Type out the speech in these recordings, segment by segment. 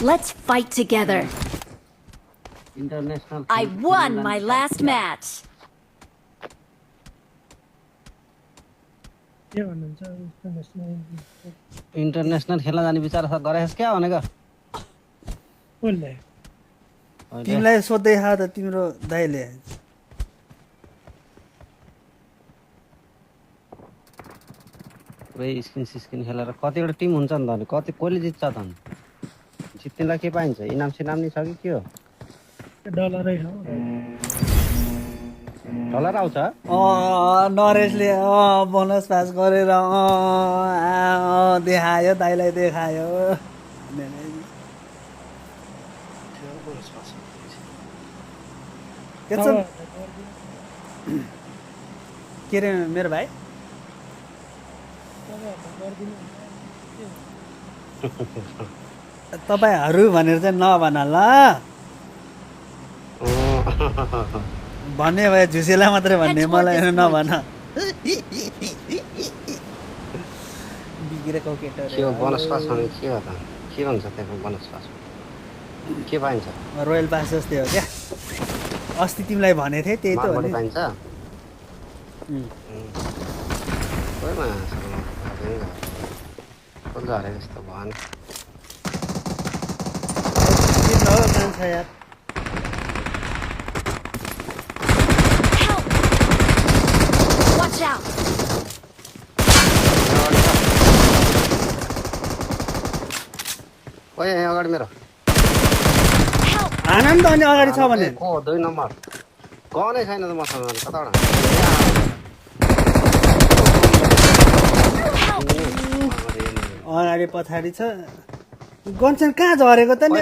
Let's fight together. International. I won my last match. के भन्नुहुन्छ international international खेल्न जाने विचार गरेछस् क्या भनेको कसले तिमीलाई सोध्दै खा त तिम्रो दाइले पुरै स्किन खेलेर कतिवटा टिम हुन्छ नि त अनि कति कसले जित्छ त अनि जित्नेलाई के पाइन्छ इनाम सिनाम नि छ कि के हो डलरै हो डलर आउँछ नरेशले बोनस पास गरेर देखायो दाइलाई देखायो के अरे मेरो भाइ तपाईँहरू भनेर चाहिँ नभन ल भन्ने भए झुसेला मात्रै भन्ने मलाई नभन बिग्रेको केटो के हो बोनस पास भने के हो त के भन्छ त्यहाँ बोनस पास के पाइन्छ रोयल पास जस्तै हो क्या अस्ति तिमीलाई भनेको थिएँ त्यही त हो नि पाइन्छ जस्तो भन मान्छे यार Watch out. ओए यहाँ अगाडि मेरो आनन्द अनि अगाडि छ भने को 2 नम्बर गनै छैन त मसँग कताबाट अगाडि पछाडि छ गन्छन् कहाँ झरेको त नि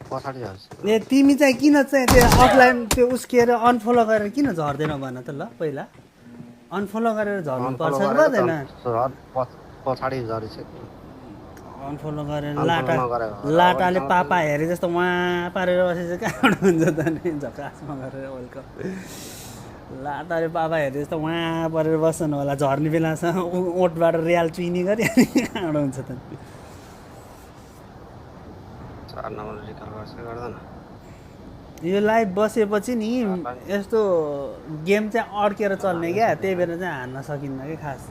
पछाडि झर्छ ए तिमी चाहिँ किन चाहिँ त्यो अफलाइन त्यो उस्किएर अनफलो गरेर किन झर्दैन भन त ल पहिला अनफलो गरेर झर्नु पर्छ कि पर्दैन पछाडि झरेछ अनफलो गरेर लाटाले पापा हेरे जस्तो वहाँ पारेर बसेछ कहाँबाट हुन्छ त नि झकासमा गरेर वेलकम लाटाले पापा हेरे जस्तो वहाँ परेर बस्नु होला झर्ने बेलासम्म ओठबाट रियाल चुइनी गरी कहाँबाट हुन्छ त यो लाइभ बसेपछि नि यस्तो गेम चाहिँ अड्केर चल्ने क्या त्यही भएर चाहिँ हान्न सकिन्न कि खास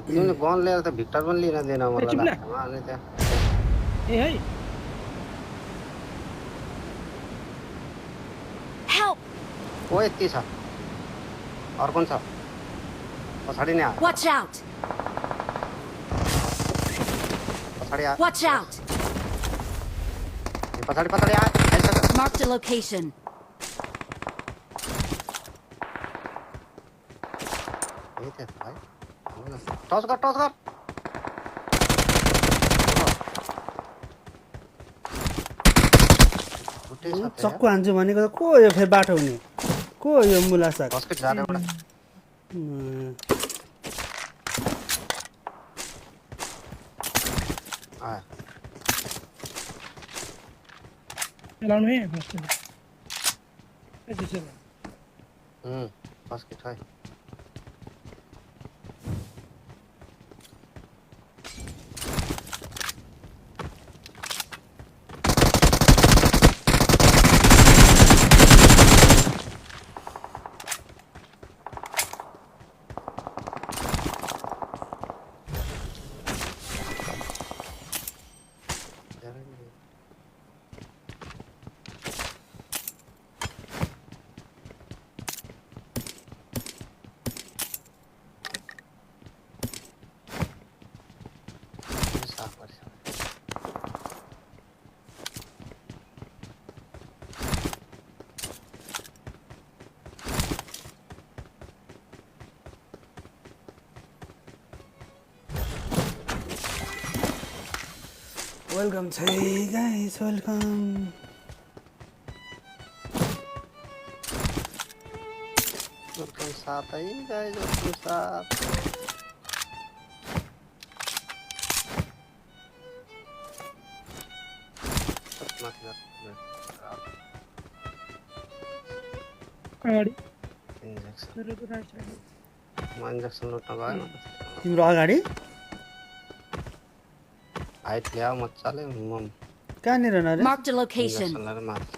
तिमीले गन लिएर त भिक्टर पनि लिन दिएन मलाई अनि त्यहाँ ए है Help. ओ यति छ अर्को छ पछाडि नै आयो Watch out. पछाडि आयो Watch out. पछाडि आयो Marked a location. टस गर चक्कु हान्छु भनेको त को यो फेरि बाटो हुने को यो मुला साग चलाउनु है फर्स्ट ए त्यसो बास्केट है वेलकम छै गाइस वेलकम वेलकम साथ है गाइस वेलकम साथ अगाडि इंजेक्शन मेरो त राइट साइड म इन्जेक्सन लुट्न गएन तिम्रो अगाडि हाइट ल्याऊ मजाले म कहाँनिर न रे Marked a location. इन्जेक्सन लिएर मार्छ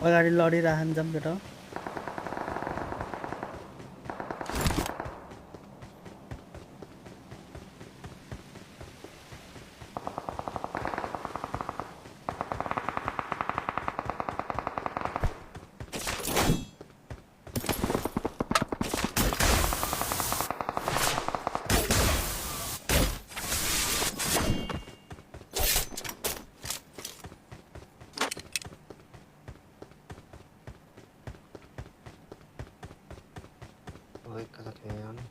अगाडि लडिरहन्छ केटा एकैचोटि आउनु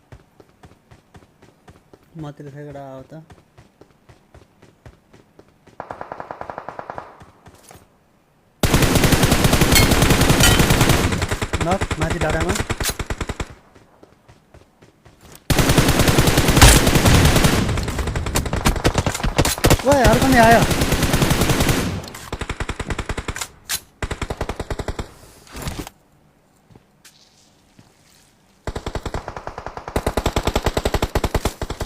मतिर सेकडा आऊ त नक माथि डाँडामा ओए अर्को नि आयो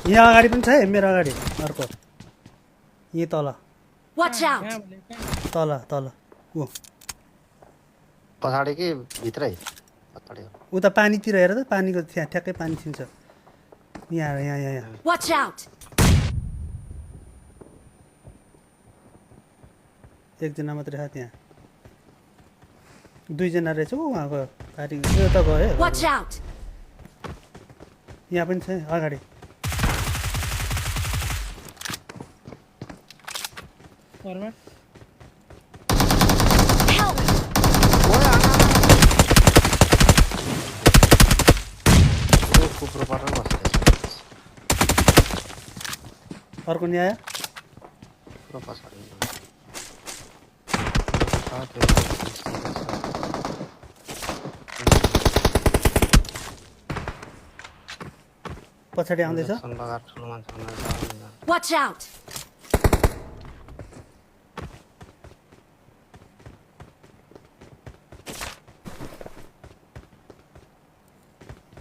यहाँ अगाडि पनि छ है मेरो अगाडि अर्को यही तल Watch out! यहाँ भने कहाँ? तल तल ऊ पछाडि कि भित्रै पछाडि उता पानीतिर हेर त पानीको त्यहाँ ठ्याक्कै पानी छिन्छ यहाँ यहाँ यहाँ यहाँ Watch out! एकजना मात्रै छ त्यहाँ दुईजना रहेछ ऊ उहाँको पार्टी यो त गयो Watch out! यहाँ पनि छ है, अगाडि फर्मर Help! कुकुर परेर बसेको अर्को नि आयो पुरो पछाडि पछाडि आउँदैछ लगाएर ठुलो मान्छे Watch out!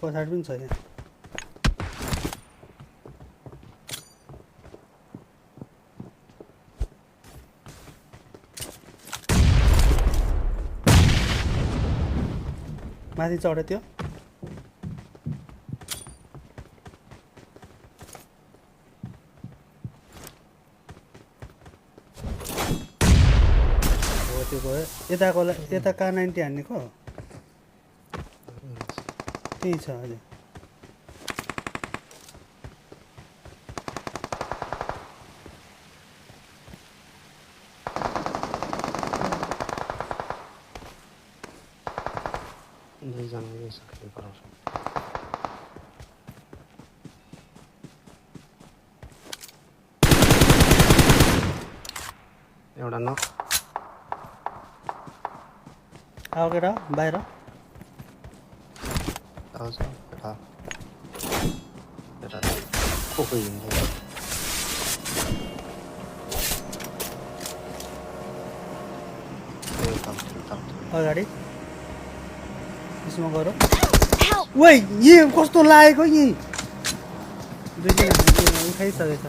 पछाडि पनि छ यहाँ माथि चढ्यो त्यो हो त्यो गयो यताको यता K90 हान्नेको त्यही छ हजुर दुईजना यो सक्ने गराउँछ एउटा न आऊ केटा बाहिर आउँछ केटा केटा को हिँड्छ अगाडि यसमा गरौँ Help! ओइ यी कस्तो लागेको यी दुईजना उठाइसकेछ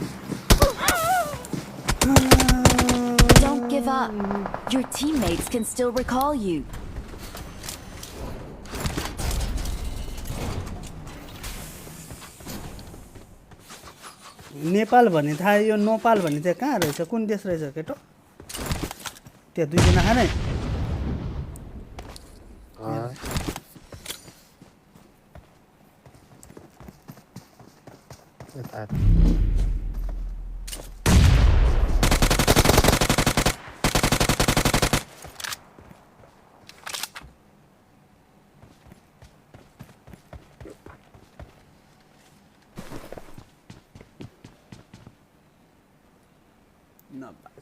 Don't give up. Your teammates can still recall you. Nepal भन्ने थाहा यो नेपाल भन्ने चाहिँ कहाँ रहेछ कुन देश रहेछ केटो त्यहाँ दुईजना खाने यता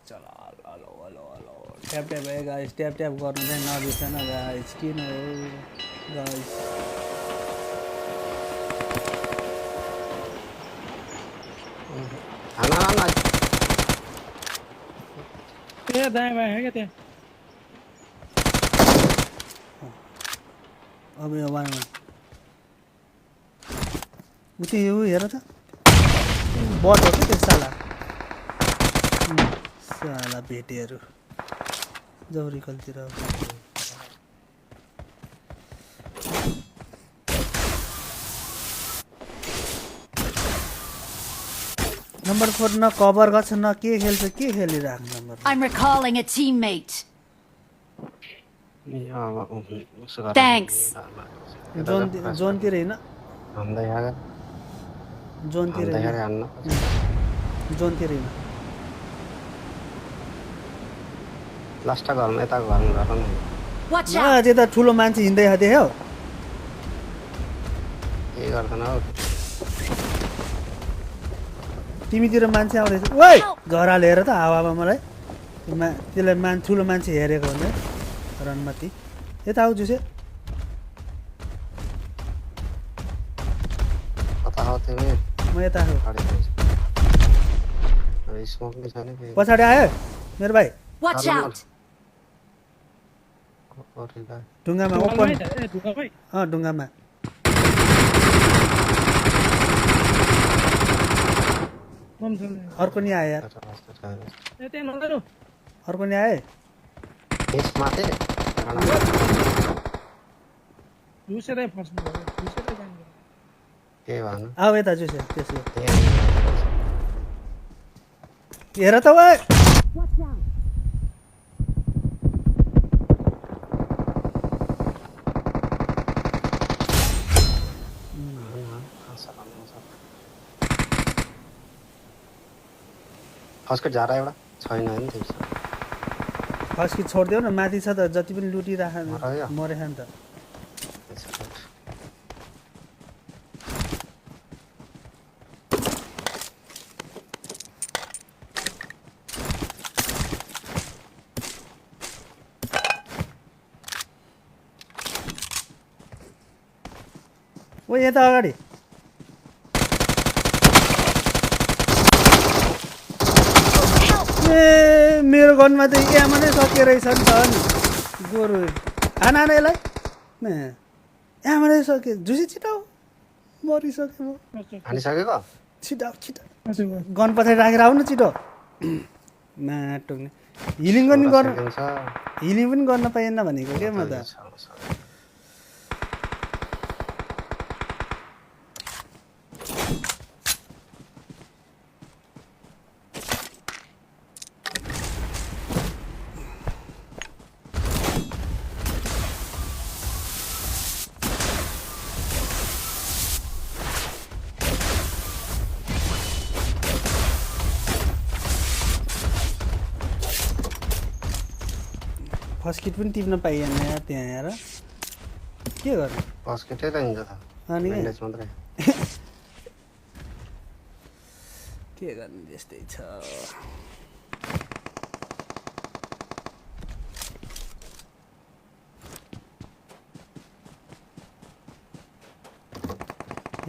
चला hello hello hello tap tap है गाइस ट्याप ट्याप गर्नु चाहिँ नबिर्सन गाइस किन हो गाइस खाना ये दाएं बाएं है क्या ते अब यो बारेमा उति यो हेर त बट हो के त्यो साला भेटेहरू जौरी कल्तिर नम्बर 4 न कभर गर्छ न के खेल्छ के खेलिराख्नु number I'm recalling a teammate. Thanks. जोनतिर हैन हान्दै आगे जोनतिर हान्दै हैन हान्न जोनतिर हैन लास्ट घरमा यता घरमा घर नि Watch न out! त्यता ठुलो मान्छे हिँड्दै देख्यौ के गर्दैन हौ तिमीतिर मान्छे आउँदैछ ओइ झराले हेर त हावामा मलाई त्यसलाई ठुलो मान्छे हेरेको भन्दै रनमती यता आउ जुसे कता हो तिमी म यता आएको अरे स्मोक नि छैन के पछाडि आयो मेरो भाइ Watch out! ढुङ्गामा ढुङ्गामा ओपन है त, ए ढुङ्गामै ढुङ्गामा बम चल्ने अर्को नि आयो यार ए त्यहाँ नगर्नु अर्को नि आयो यस माथे झुसेरै फस्नु भयो झुसेरै जानु के भन आऊ यता जुसे त्यसो त्यहाँ हेर त ओइ फस्कट झारा एउटा छैन नि त्यस फस्की छोडिदेऊ न माथि छ त जति पनि लुटिराख मर्यो? मरेछ नि त ओ यता अगाडि ए मेरो गनमा त एमा नै सकिएर रहेछ नि त नि गोरु खाना यसलाई एमा नै सक्यो झुसी छिटाउ मरिसक्यो म हानिसकेको छिटाउ गन पछाडि राखेर आउनु छिटो माटोक्ने हिलिङ पनि गर्न हिलिङ पनि गर्न पाइएन भनेको क्या म त फर्स्ट किट पनि टिप्न पाइएन यार त्यहाँ आएर के गर्नु फस्कटै त हिँड्छ त अनि ब्यान्डेज मात्रै के गर्नु त्यस्तै छ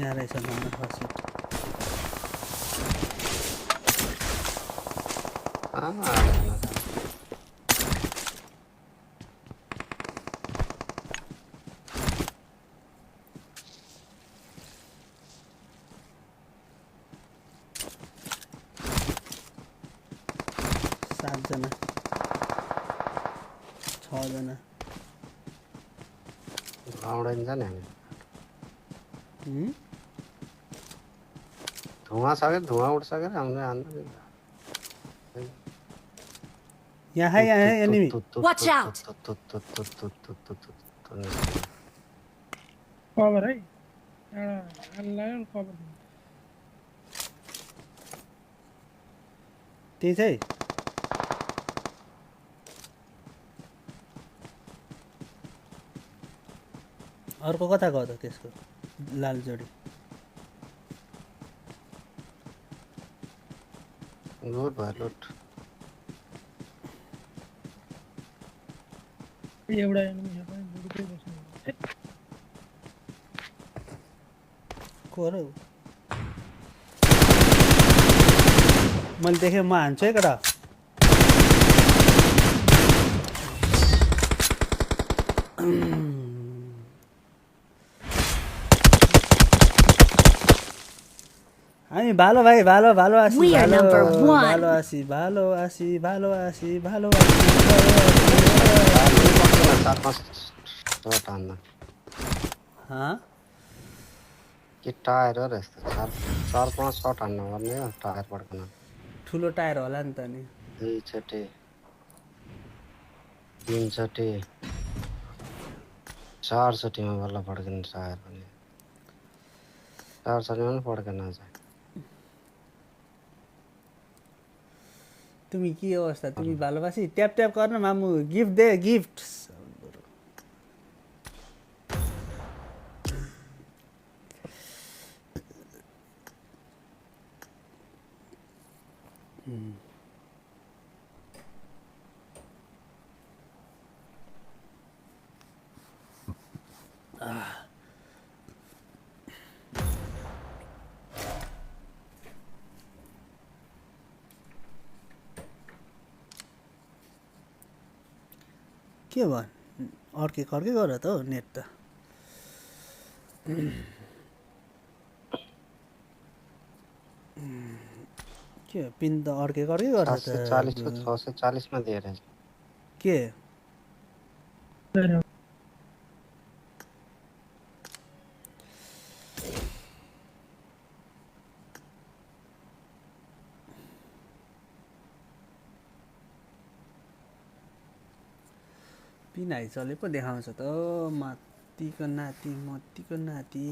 यहाँ रहेछ नम्बर फर्स्ट किट सातजना 6 जना उडाइन्छ नि हामी हुँ? धुवा सक्यो धुवा उठ्छ क्या हामीले हान्नु यहाँ है एनिमी Watch out! कभर है एउटा कभर त्यही चाहिँ अर्को कता गयो त त्यसको लाल जोडी लुट भयो लुट एउटा enemy छ पनि बुढुकै बस्नु को र ऊ? मैले देखेँ म हान्छु है केटा हामी भालो भाइ भालो भालो आसी We are भालो number one. भालो आसी भालो आसी भालो आसी भालो आसी चार पाँच शॉट हान्न हाँ कि टायर हो रहेछ चार पाँच शॉट हान्न पर्ने हो टायर पड्कन ठुलो टायर होला नि त नि दुईचोटि तीनचोटि चारचोटिमा बल्ल पड्किने टायर पनि चारचोटिमा पनि पड्केन अझ तिमी के अवस्था तिमी भालोबासी ट्याप ट्याप गर्न मामु गिफ्ट दे गिफ्ट के भयो अर्कै कर्कै गर त हौ नेट त के पिन त अर्कै कर्कै गर्छ त 740 को 640 में दे रहे हैं के छैन पिन हाइचले पो देखाउँछ त माथिको नाति मतीको नाति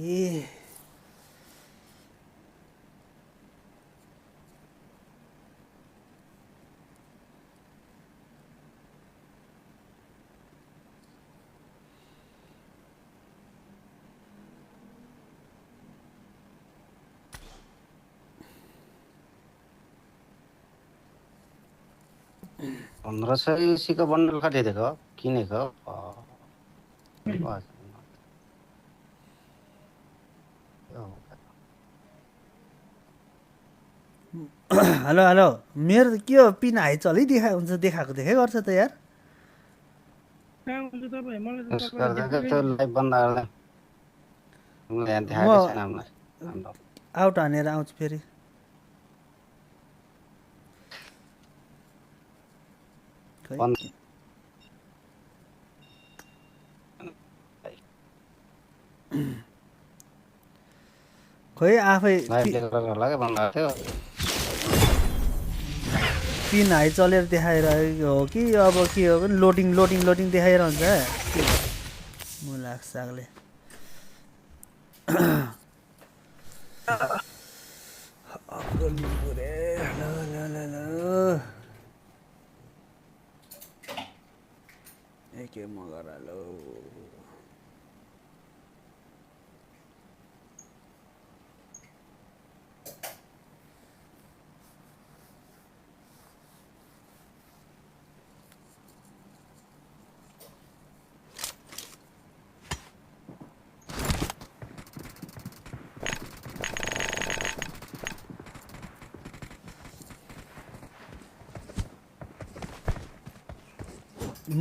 पंद्रह सौ इसी का बंडल का दे देगा किनेको हेलो हेलो मेरो त के हो पिन हाइचलै हुन्छ देखाएको देखाइ गर्छ त यार कहाँ हुन्छ तपाईँ मलाई त उसका देखो तो लाइव बंद आ रहा है मैं ध्यान से नाम ना आउट हानेर आउँछु फेरि बंद खोइ आफै लाइव देखेर लगे बंद आथ्यो पिन हाइ चलेर देखाइरहेको हो कि अब के हो भने लोडिङ लोडिङ लोडिङ देखाइरहन्छ मुलाक सागले एके मगर लो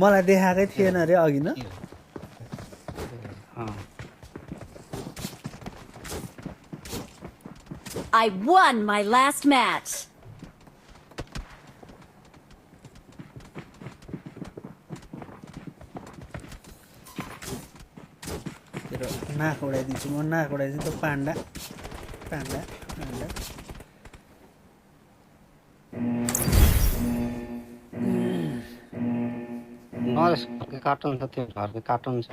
मलाई देखाएकै थिएन अरे अघि न I won my last match. तेरो नाक उडाइदिन्छु म नाक उडाइदिन्छु त पाण्डा पाण्डा पाण्डा नरेश के कार्टुन छ त्यो घरको कार्टुन छ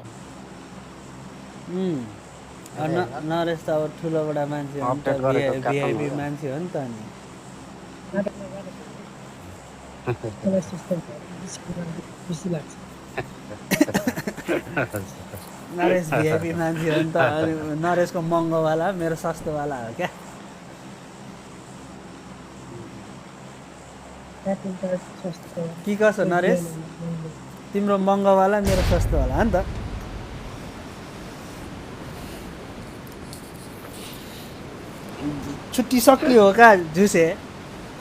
नरेश त अब ठुलो बडा मान्छे हो नि त अपडेट गरेको भिआइपी मान्छे हो नि त अनि मलाई सिस्टम खुसी लाग्छ नरेश भिआइपी मान्छे हो नि त अनि नरेशको महँगोवाला मेरो सस्तोवाला हो क्या कार्टुन त सस्तो के कसो नरेश तिम्रो महँगोवाला मेरो सस्तोवाला हो नि त छुट्टी सक्ने हो का झुसे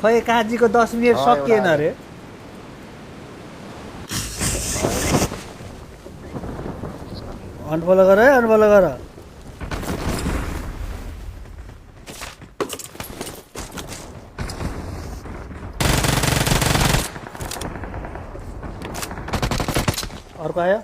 खै काजीको 10 मिनट सकिएन अरे अनफलो गर है अनफलो गर अर्को आयो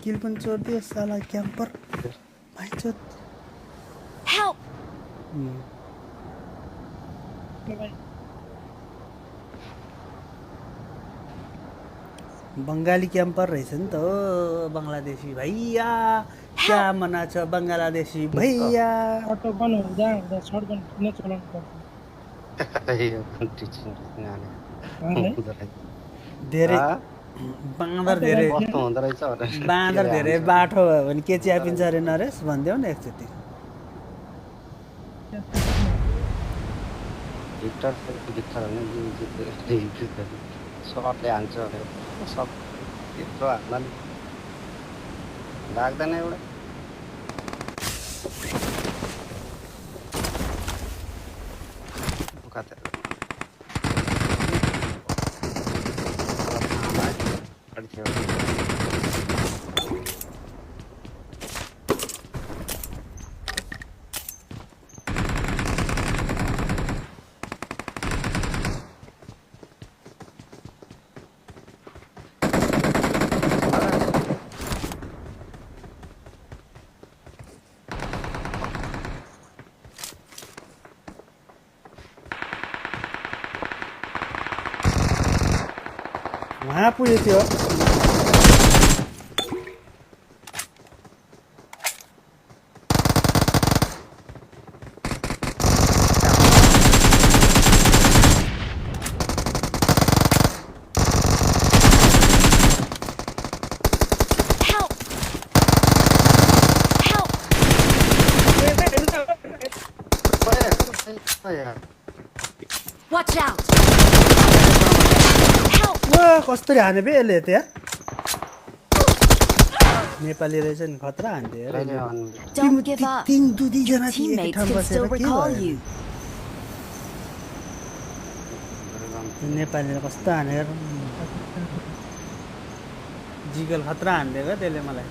किल पनि चोर्दियो साला क्याम्पर भाइचोद Help! बङ्गाली क्याम्पर रहेछ नि त हो बङ्गलादेशी भैया क्या मना छ बङ्गलादेशी भैया अटो बन्द हुँदा हुँदा सर्ट गन किन चलाउनु पर्छ धेरै बाँदर धेरै कस्तो हुँदो रहेछ बाँदर धेरै बाठो भयो भने के च्यापिन्छ अरे नरेश भनिदेऊ न एकचोटि सर्टले हान्छ सब त्यत्रो हाल्दा नि लाग्दैन एउटा वहाँ पुगेको थियो Help! Help! Watch out! Help! कसरी हाने बे यसले त्यहाँ नेपाली रहेछ नि खतरा हान्थ्यो हेर Don't give up. तिन दुईजना Your teammates can still recall you. नेपालीले कस्तो हानेर जिगल खतरा हानिदिएको त्यसले मलाई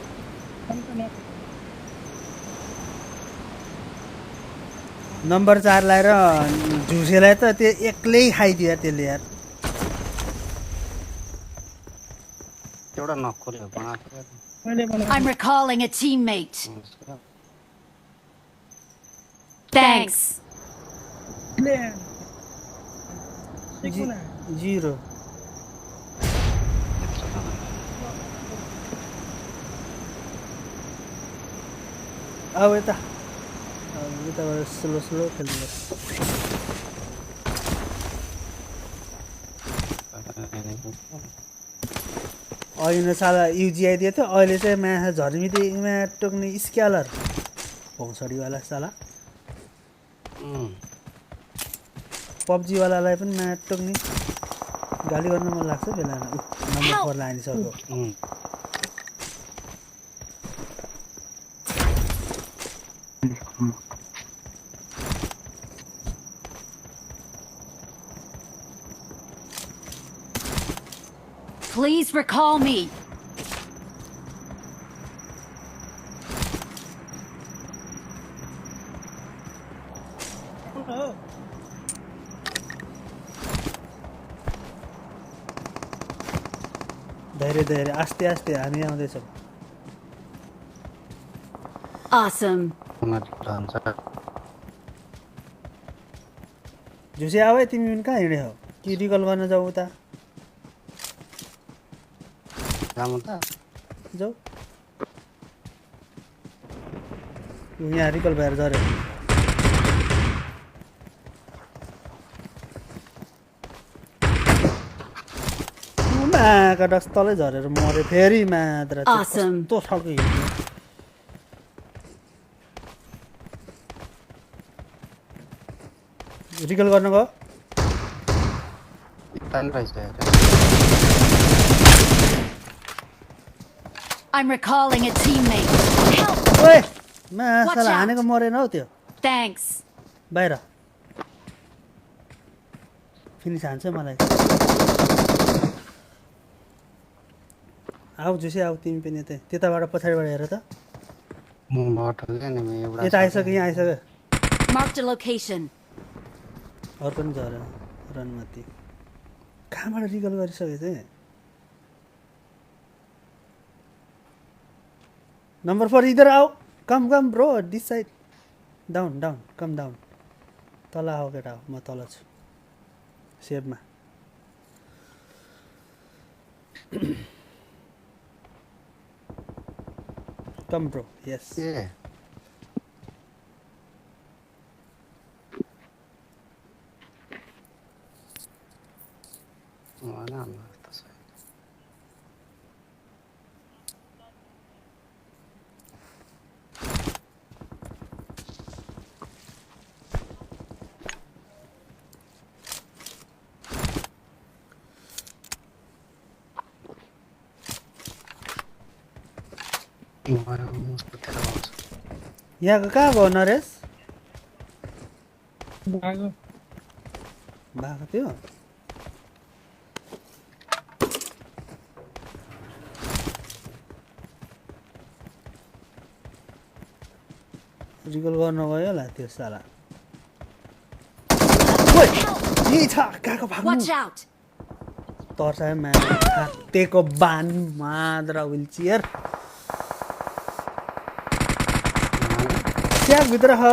नम्बर 4 लाएर झुसेलाई त त्यो एक्लै खाइदियो त्यसले यार एउटा नखोल्यो बनाएको I'm recalling a teammate. Thanks. Zero अब यताबाट स्लो स्लो खेल्नु अहिले साला युजी आइदिएको थियो अहिले चाहिँ म्याच झर्मिँदैमा टोक्ने स्क्यालर भौँसडीवाला साला पब्जीवालालाई पनि म्याच टोक्ने गाली गर्न मन लाग्छ बेला नम्बर 4 लानिसक्यो Please recall me. धैर्य धैर्य आस्ते आस्ते हामी आउँदैछौँ Awesome. झुसे आऊ है तिमी पनि कहाँ हिँडे हो कि रिकल गर्न जाऊ उता जाऊ यहाँ रिकल भएर झऱ्यो आँखा डस तलै झरेर मऱ्यो फेरि मात्र Awesome. कस्तो खालको हिँड्यो रिकल गर्नुभयो तान रहेछ हेर। I'm recalling a teammate. Help! ओए Watch मासाला out. हानेको मरेन हौ त्यो Thanks. बाहिर फिनिस हान्छ मलाई आऊ जुसी आऊ तिमी पनि यतै त्यताबाट पछाडिबाट हेर त म भटले नि म एउटा यता आइसक्यो यहाँ आइसक्यो Marked a location. अर्को पनि झऱ्यो रनमती कहाँबाट रिकल गरिसकेको थिएँ नम्बर 4 इधर आओ come come bro this side down down come down तल आओ केटा हो म तल छु सेभमा कम ब्रो यस ए होइन हाम्रो त छ यहाँको कहाँ गयो नरेश भागो भएको थियो रिकल गर्न गयो होला त्यो साला यही छ कहाँको भाग्नु Watch out! तर्सायो हातेको बान माद्रा विल चेयर भित्र हो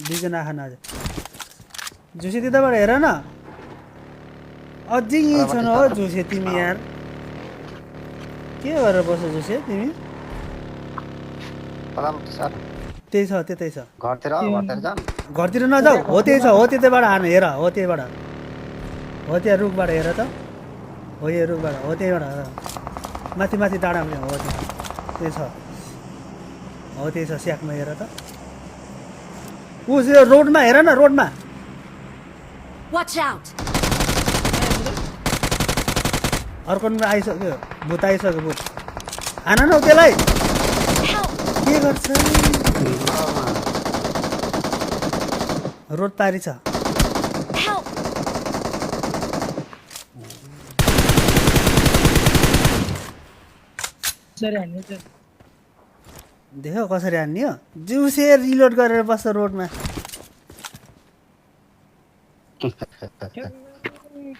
दुईजना खाना आज जुसी त्यताबाट हेर न अझै यहीँ छन् हो जुसे तिमी यार के गरेर बस्छौ जुसे तिमी त्यही छ त्यतै छ घरतिर जाम घरतिर नजाऊ हो त्यही छ हो त्यतैबाट हान हेर हो त्यहीबाट हो त्यहाँ रुखबाट हेर त हो यो रुखबाट हो त्यहीबाट माथि माथि डाँडामा हो त्यहाँ त्यही छ हो त्यही छ स्याकमा हेर त ऊ रोडमा हेर न रोडमा Watch out! अर्को आइसक्यो भूत आइसक्यो भूत हान न त्यसलाई Help! के गर्छ रोड पारी छ Help! सरी हान्ने चाहिँ देख्यौ कसरी हान्ने हो जुसे रिलोड गरेर बस्छ रोडमा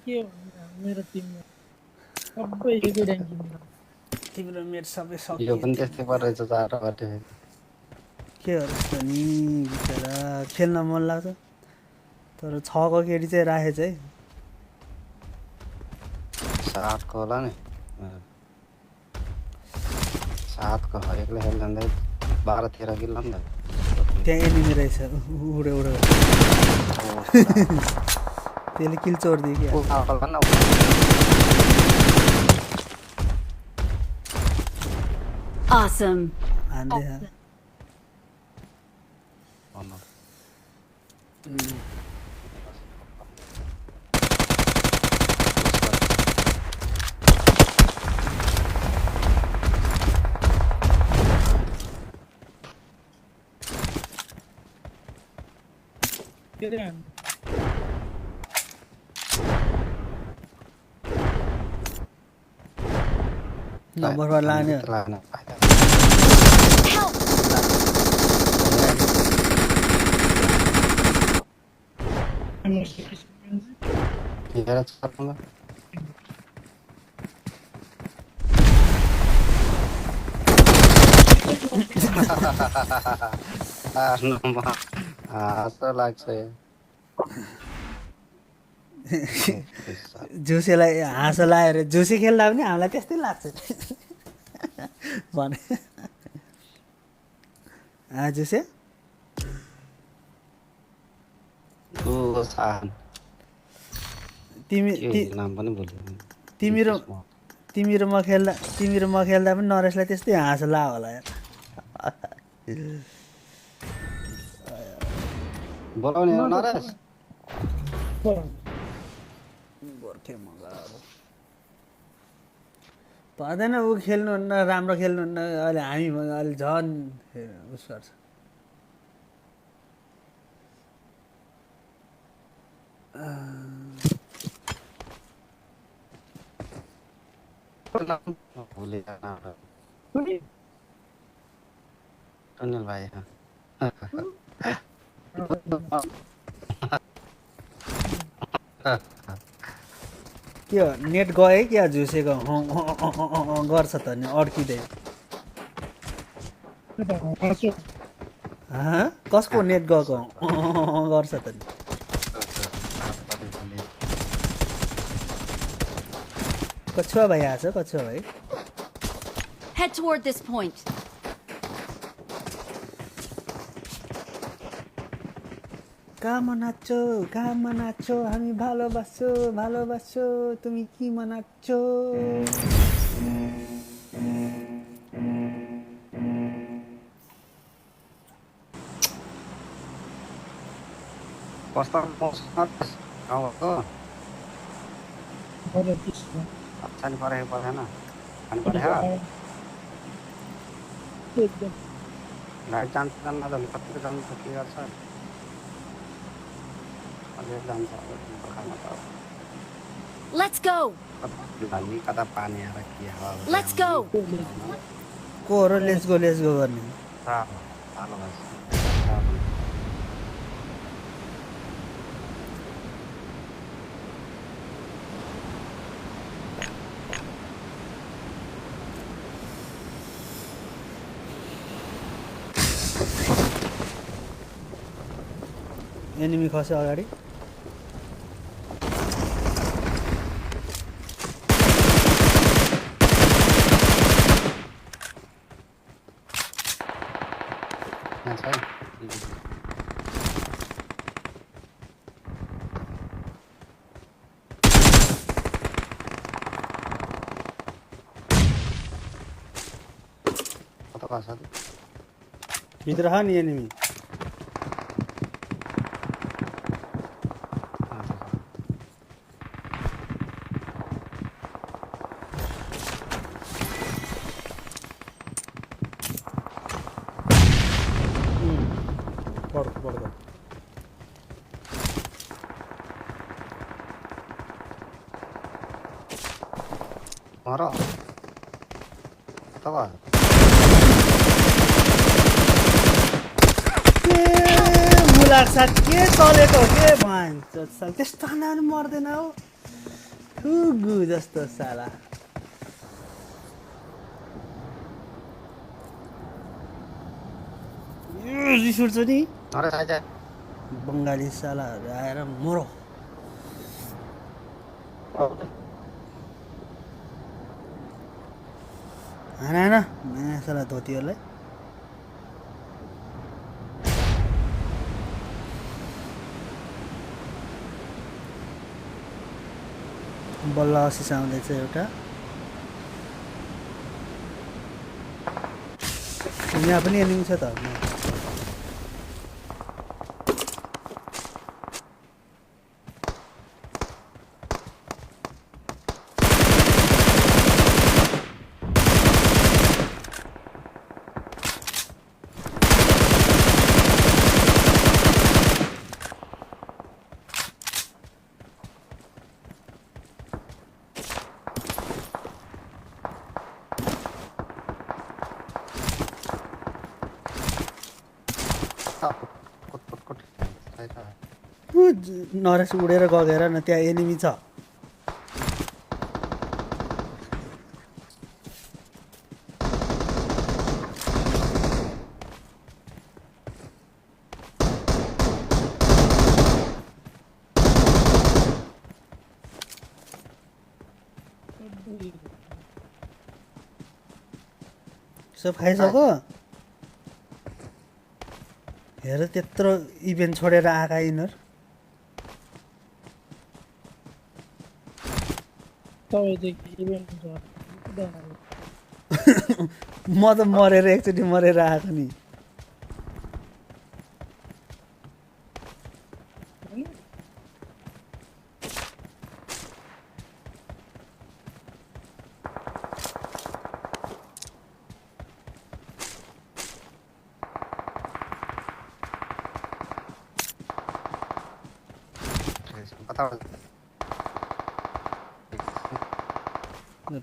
के हो मेरो टिममा सबै एकै ऱ्याङ्किङ तिम्रो मेरो सबै यो सक्यो पनि त्यस्तै परेछ चार गरे के गर्छ त नि बिचरा खेल्न मन लाग्छ तर 6 को केटी चाहिँ राखेछ है 7 को होला नि 7 को एक्लै खेल जाँदै 12-13 किल नि त त्यहाँ एनिमी रहेछ उडे उडे त्यसले किल चोर्दियो क्या Awesome. हान्दै के रे हान्ने नम्बरमा लाने हो। Help! हाम्रो सिटिजन हेर चलाउँदा हाँसो लाग्छ झुसेलाई हाँसो लाएर झुसे खेल्दा पनि हामीलाई त्यस्तै लाग्छ भने आज से ओ सान तिमी नाम पनि भुल्यो तिमी र म खेल्दा पनि नरेशलाई त्यस्तै हाँस ला होला यार बोलाउने हो नरेश गोर्खे मगाहरू पर्दैन ऊ खेल्नुहुन्न राम्रो खेल्नुहुन्न अहिले हामी अहिले झन् उस गर्छ भुले अनिल भाइ के हो नेट गयो क्या झुसेको गर्छ त नि अड्किँदै कसको नेट गएको गर्छ त नि कछुवा भाइ आएछ कछुवा भाइ Head toward this point. कहाँ नाच्छौ हामी ভালোবাসো তুমি কি নাচ্ছো कस्तो मौसम गाउँको पानी परेको परेन पानी परेको लाइट जान्छ जान्न कतिको जान्छ के गर्छ अलि जान्छ खाना त Let's go. भन्ने कता पानी आएर के हावा Let's go. को र लेट्स गो गर्ने भालो भएछ एनिमी खस्यो अगाडि भित्र छ नि एनिमी पड्को मर अथवा मुलाक साथ के चलेको के भन्छ साल त्यस्तो खानाहरू मर्दैन हो ठुगु जस्तो साला रिस उठ्छ नि बङ्गाली सालाहरू आएर मरो हान साला धोतीहरूलाई बल्ल आशिष आउँदैछ एउटा यहाँ पनि एनिमी छ त नरेश उडेर गएर न त्यहाँ एनिमी छ सब खाइसक्यो हेर त्यत्रो इभेन्ट छोडेर आएका यिनीहरू तपाईँदेखि इभेन्ट छ म त मरेर एकचोटि मरेर आएको नि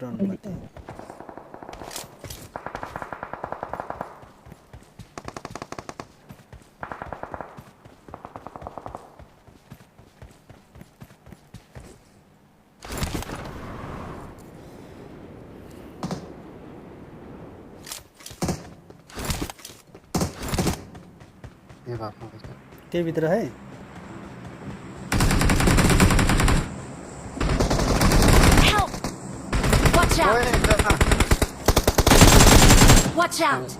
रन मात्रै त्यही भित्र है Help! Watch out! Watch out!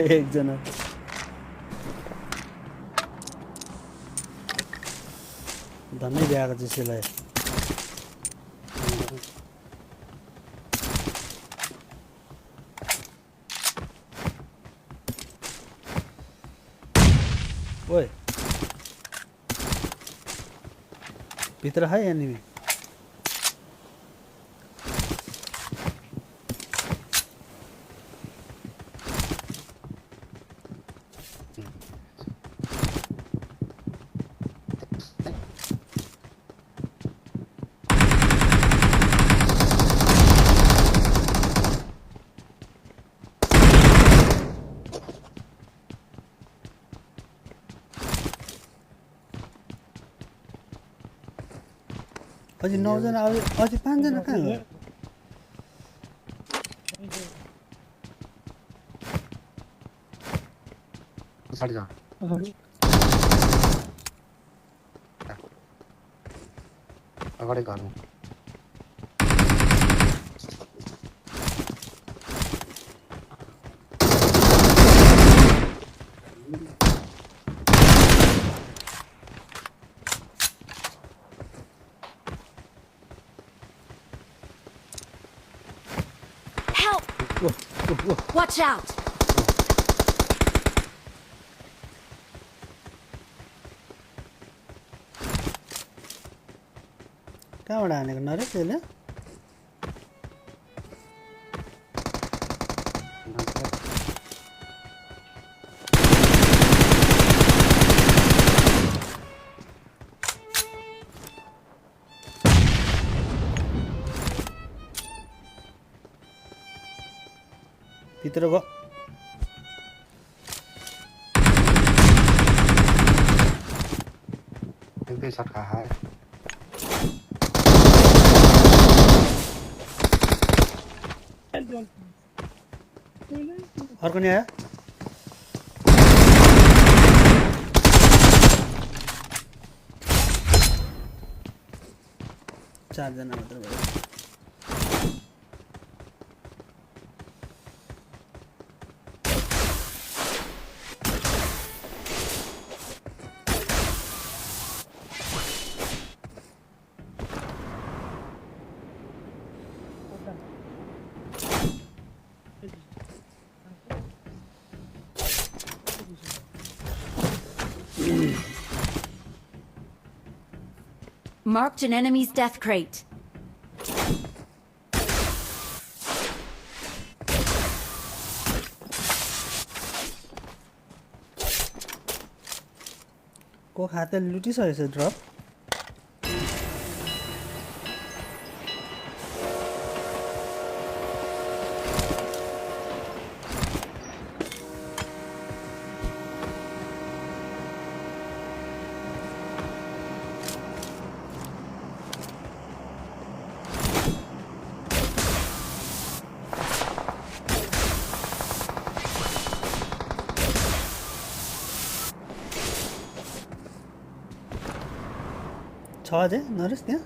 एकजना धन्नै भ्याएको त्यसैलाई ओए भित्र है एनिमी अझै 9 जना अझै 5 जना कहाँ हो अगाडि घरमा Help! Watch out! कहाँबाट हानेको नरे त्यसले भित्र गयो एउटै सट्का हाय अर्को नि आयो चारजना मात्र भयो Marked an enemy's death crate. को खाते लुटिसकेछ ड्रप छ अझै नरेश त्यहाँ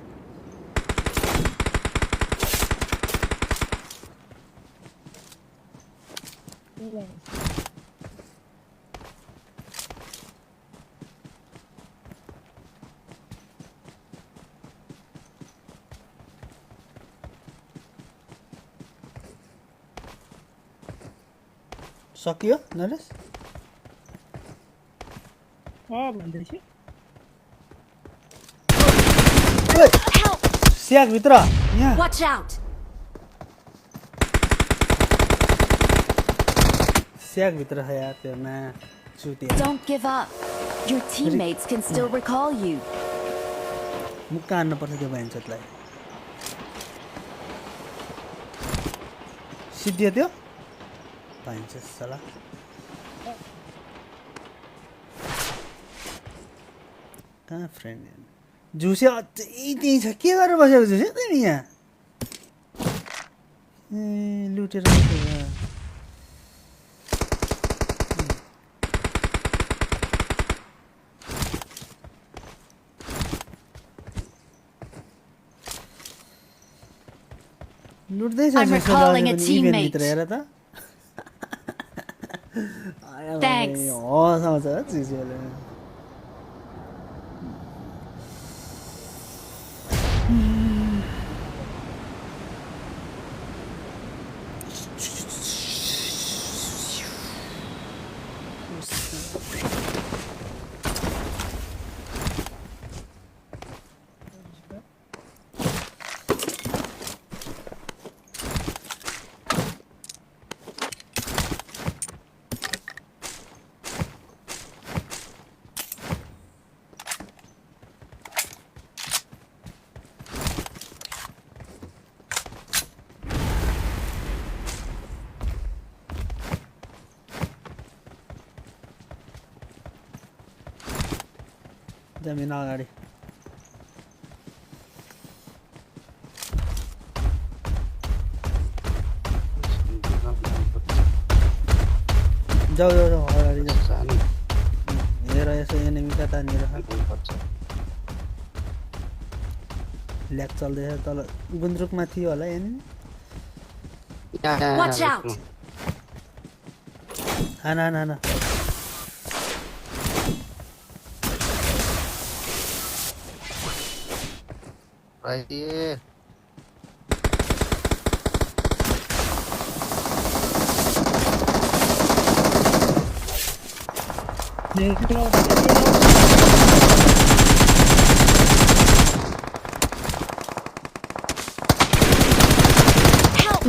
सकियो नरेश भन्दैछ Help! स्याक भित्र यहाँ Watch out! स्याक भित्र छ यार त्यो मा चुतिया Don't give up. Your teammates can still recall you. मुक्का हान्न पर्छ त्यो भाइन्छतलाई सिद्धियो त्यो भाइन्छ सला कहाँ फ्रेन्ड जुसे अझै त्यहीँ छ के गरेर बसेको जुसे तिमी यहाँ ए लुटेर बसेको लुट्दैछ I'm recalling a teammate. भित्र हेर त Thanks. हँसाउँछ चिजले जमिन अगाडि जाऊ जाऊ जाऊ अगाडि जाऊ हेर यसो एनिमी कतानिर ल्याक चल्दैछ तल गुन्द्रुकमा थियो होला एनिमी Watch out! हान हान हान Right here.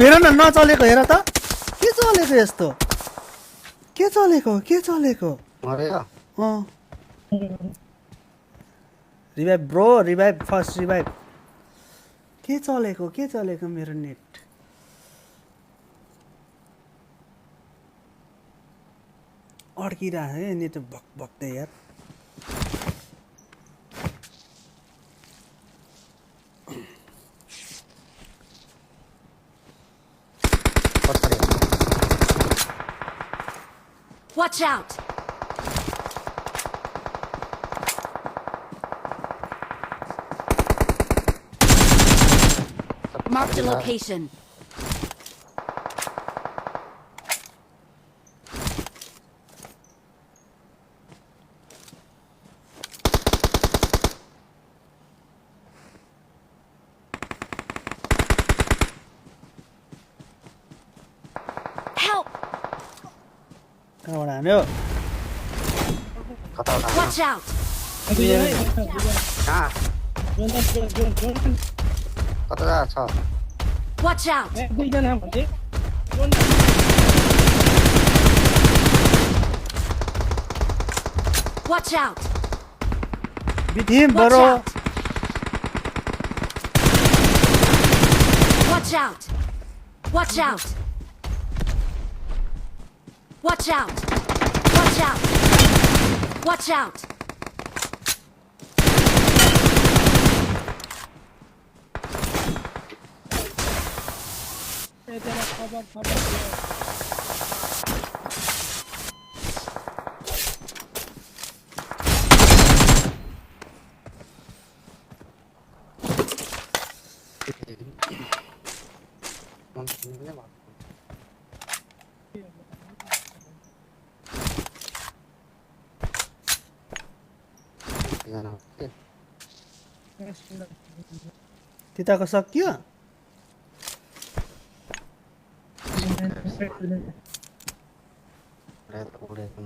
हेर न नचलेको हेर त के चलेको यस्तो के चलेको मर्यो अँ revive bro revive first revive के चलेको मेरो नेट अड्किरहेको है नेट भक भक्दै यार Watch out! Marked a location. Help! कहाँबाट हान्यो Watch out! कहाँ कता छ Watch out! दुईजना भन्थे Watch out! Beat him, Watch bro. out! Watch out! Watch out! Watch out! Watch out! Watch out! कतिजना त्यताको सकियो उडेको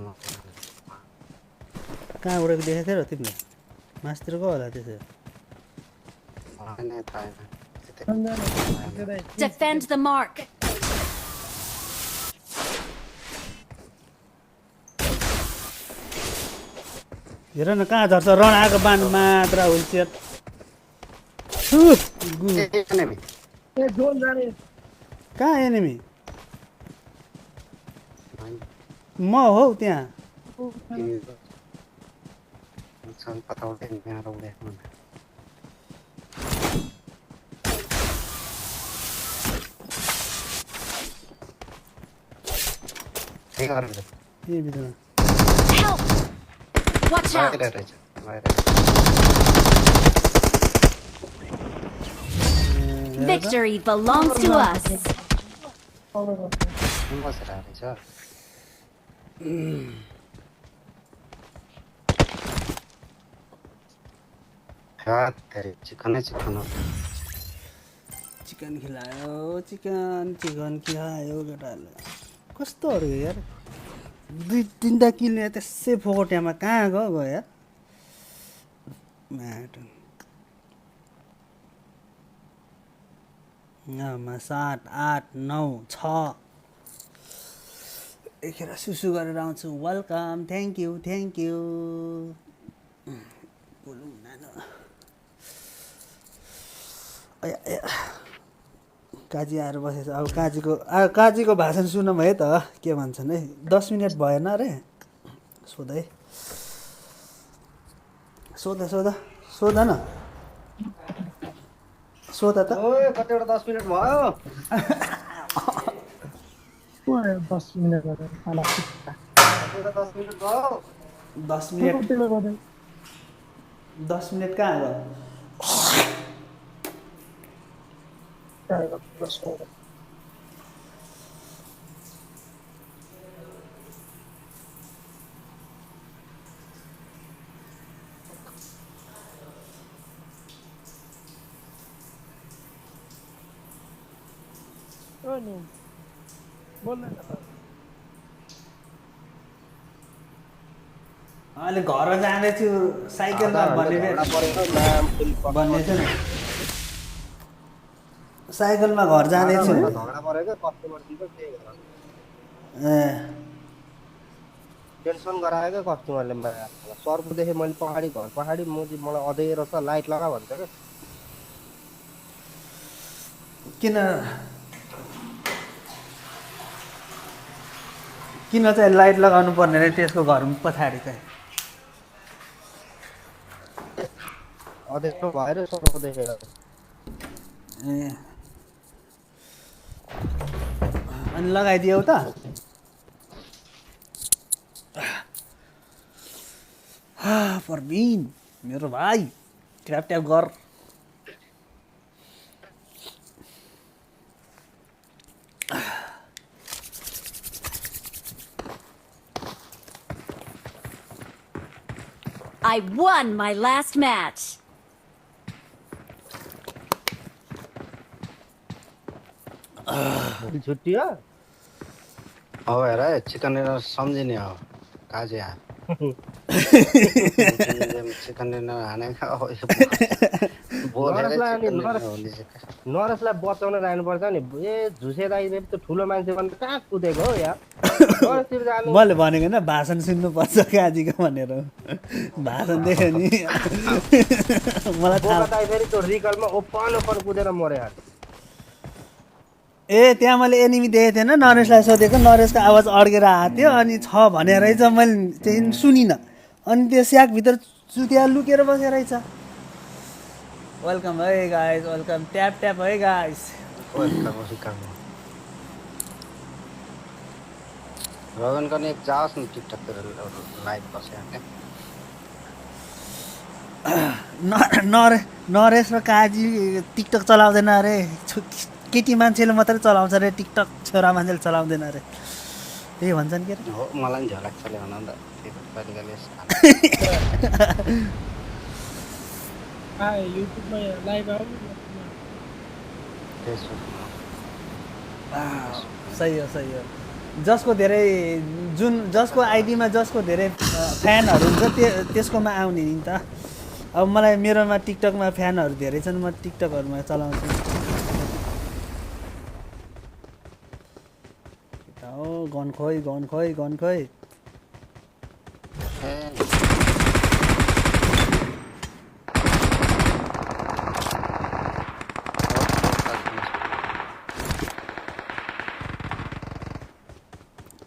कहाँ उडेको देखेको थियो र तिमीले मासतिरको होला त्यसो Defend the mark. हेर न कहाँ झर्छ रणाको बाण मात्र हुल्चेट ए जोन जाने कहाँ एनिमी म हौ त्यहाँ पताउँदै यहाँ उडेको ए भित्रमा Help! Watch out! Victory belongs to us. Chicken chicken खिलायो चिकन खिलायो केटाहरूले कस्तोहरू यार 2-3टा किल्ने त्यसै फोकट्यामा कहाँ गयो यार म्याट 7, 8, 9, 6 एखेर सुसु गरेर आउँछु वेलकम थ्याङ्क यू काजी आएर बसेछ अब काजीको भाषण सुनौँ है त के भन्छन् है 10 मिनट भएन अरे सोध है सोध न सोध त ओए कतिवटा 10 मिनट भयो 10 मिनेट गरेर खाना कतिवटा 10 मिनट भयो 10 मिनट कहाँ गयो अहिले घर जाँदैछु साइकलमा भन्ने छ नि साइकलमा घर जाँदैछु ए टेन्सन गराएको कस्टमरले सर्को देखेँ मैले पहाडी मोजी मलाई अँधेरो छ लाइट लगा भन्छ किन चाहिँ लाइट लगाउनु पर्ने रे त्यसको घर पछाडि चाहिँ अँधेरो भएर सर्को देखेर ए अनि लगाइदियौ त परबिन मेरो भाइ ट्याप ट्याप गर I won my last match. छुट्टी हो हेर चिकन डिनर सम्झिने हो काजे चिकन डिनर हानेका नरेशलाई बचाउन जानुपर्छ नि ए झुसे दाइ त ठुलो मान्छे भन्दा कहाँ कुदेको हो यार मैले भनेको न भाषण सुन्नुपर्छ काजीको भनेर भाषण देख्यो नि मलाई थाहा फेरि त्यो रिकलमा ओपन कुदेर मर्यो ए त्यहाँ मैले एनिमी देखेको थिएन नरेशलाई सोधेको नरेशको आवाज अड्केर आएको थियो अनि छ भने रहेछ मैले चाहिँ सुनिनँ अनि त्यो स्याकभित्र चुतिया लुकेर बसेर रहेछ वेलकम है गाइस वेलकम ट्याप ट्याप है गाइस रगन गर्ने एक जाओस् न टिकटकतिर लाइभ बस्यो नरेश र काजी टिकटक चलाउँदैन अरे केटी मान्छेले मात्रै चलाउँछ अरे टिकटक छोरा मान्छेले चलाउँदैन अरे त्यही भन्छन् के हो मलाई नि झ्याउ लाग्छ ल्याउन नि त युट्युबमा लाइभ आऊ फेसबुकमा सही हो जसको धेरै जसको आइडीमा जसको धेरै फ्यानहरू हुन्छ त्यसकोमा आउने नि त अब मलाई मेरोमा टिकटकमा फ्यानहरू धेरै छन् म टिकटकहरूमा चलाउँछु हो गन खोइ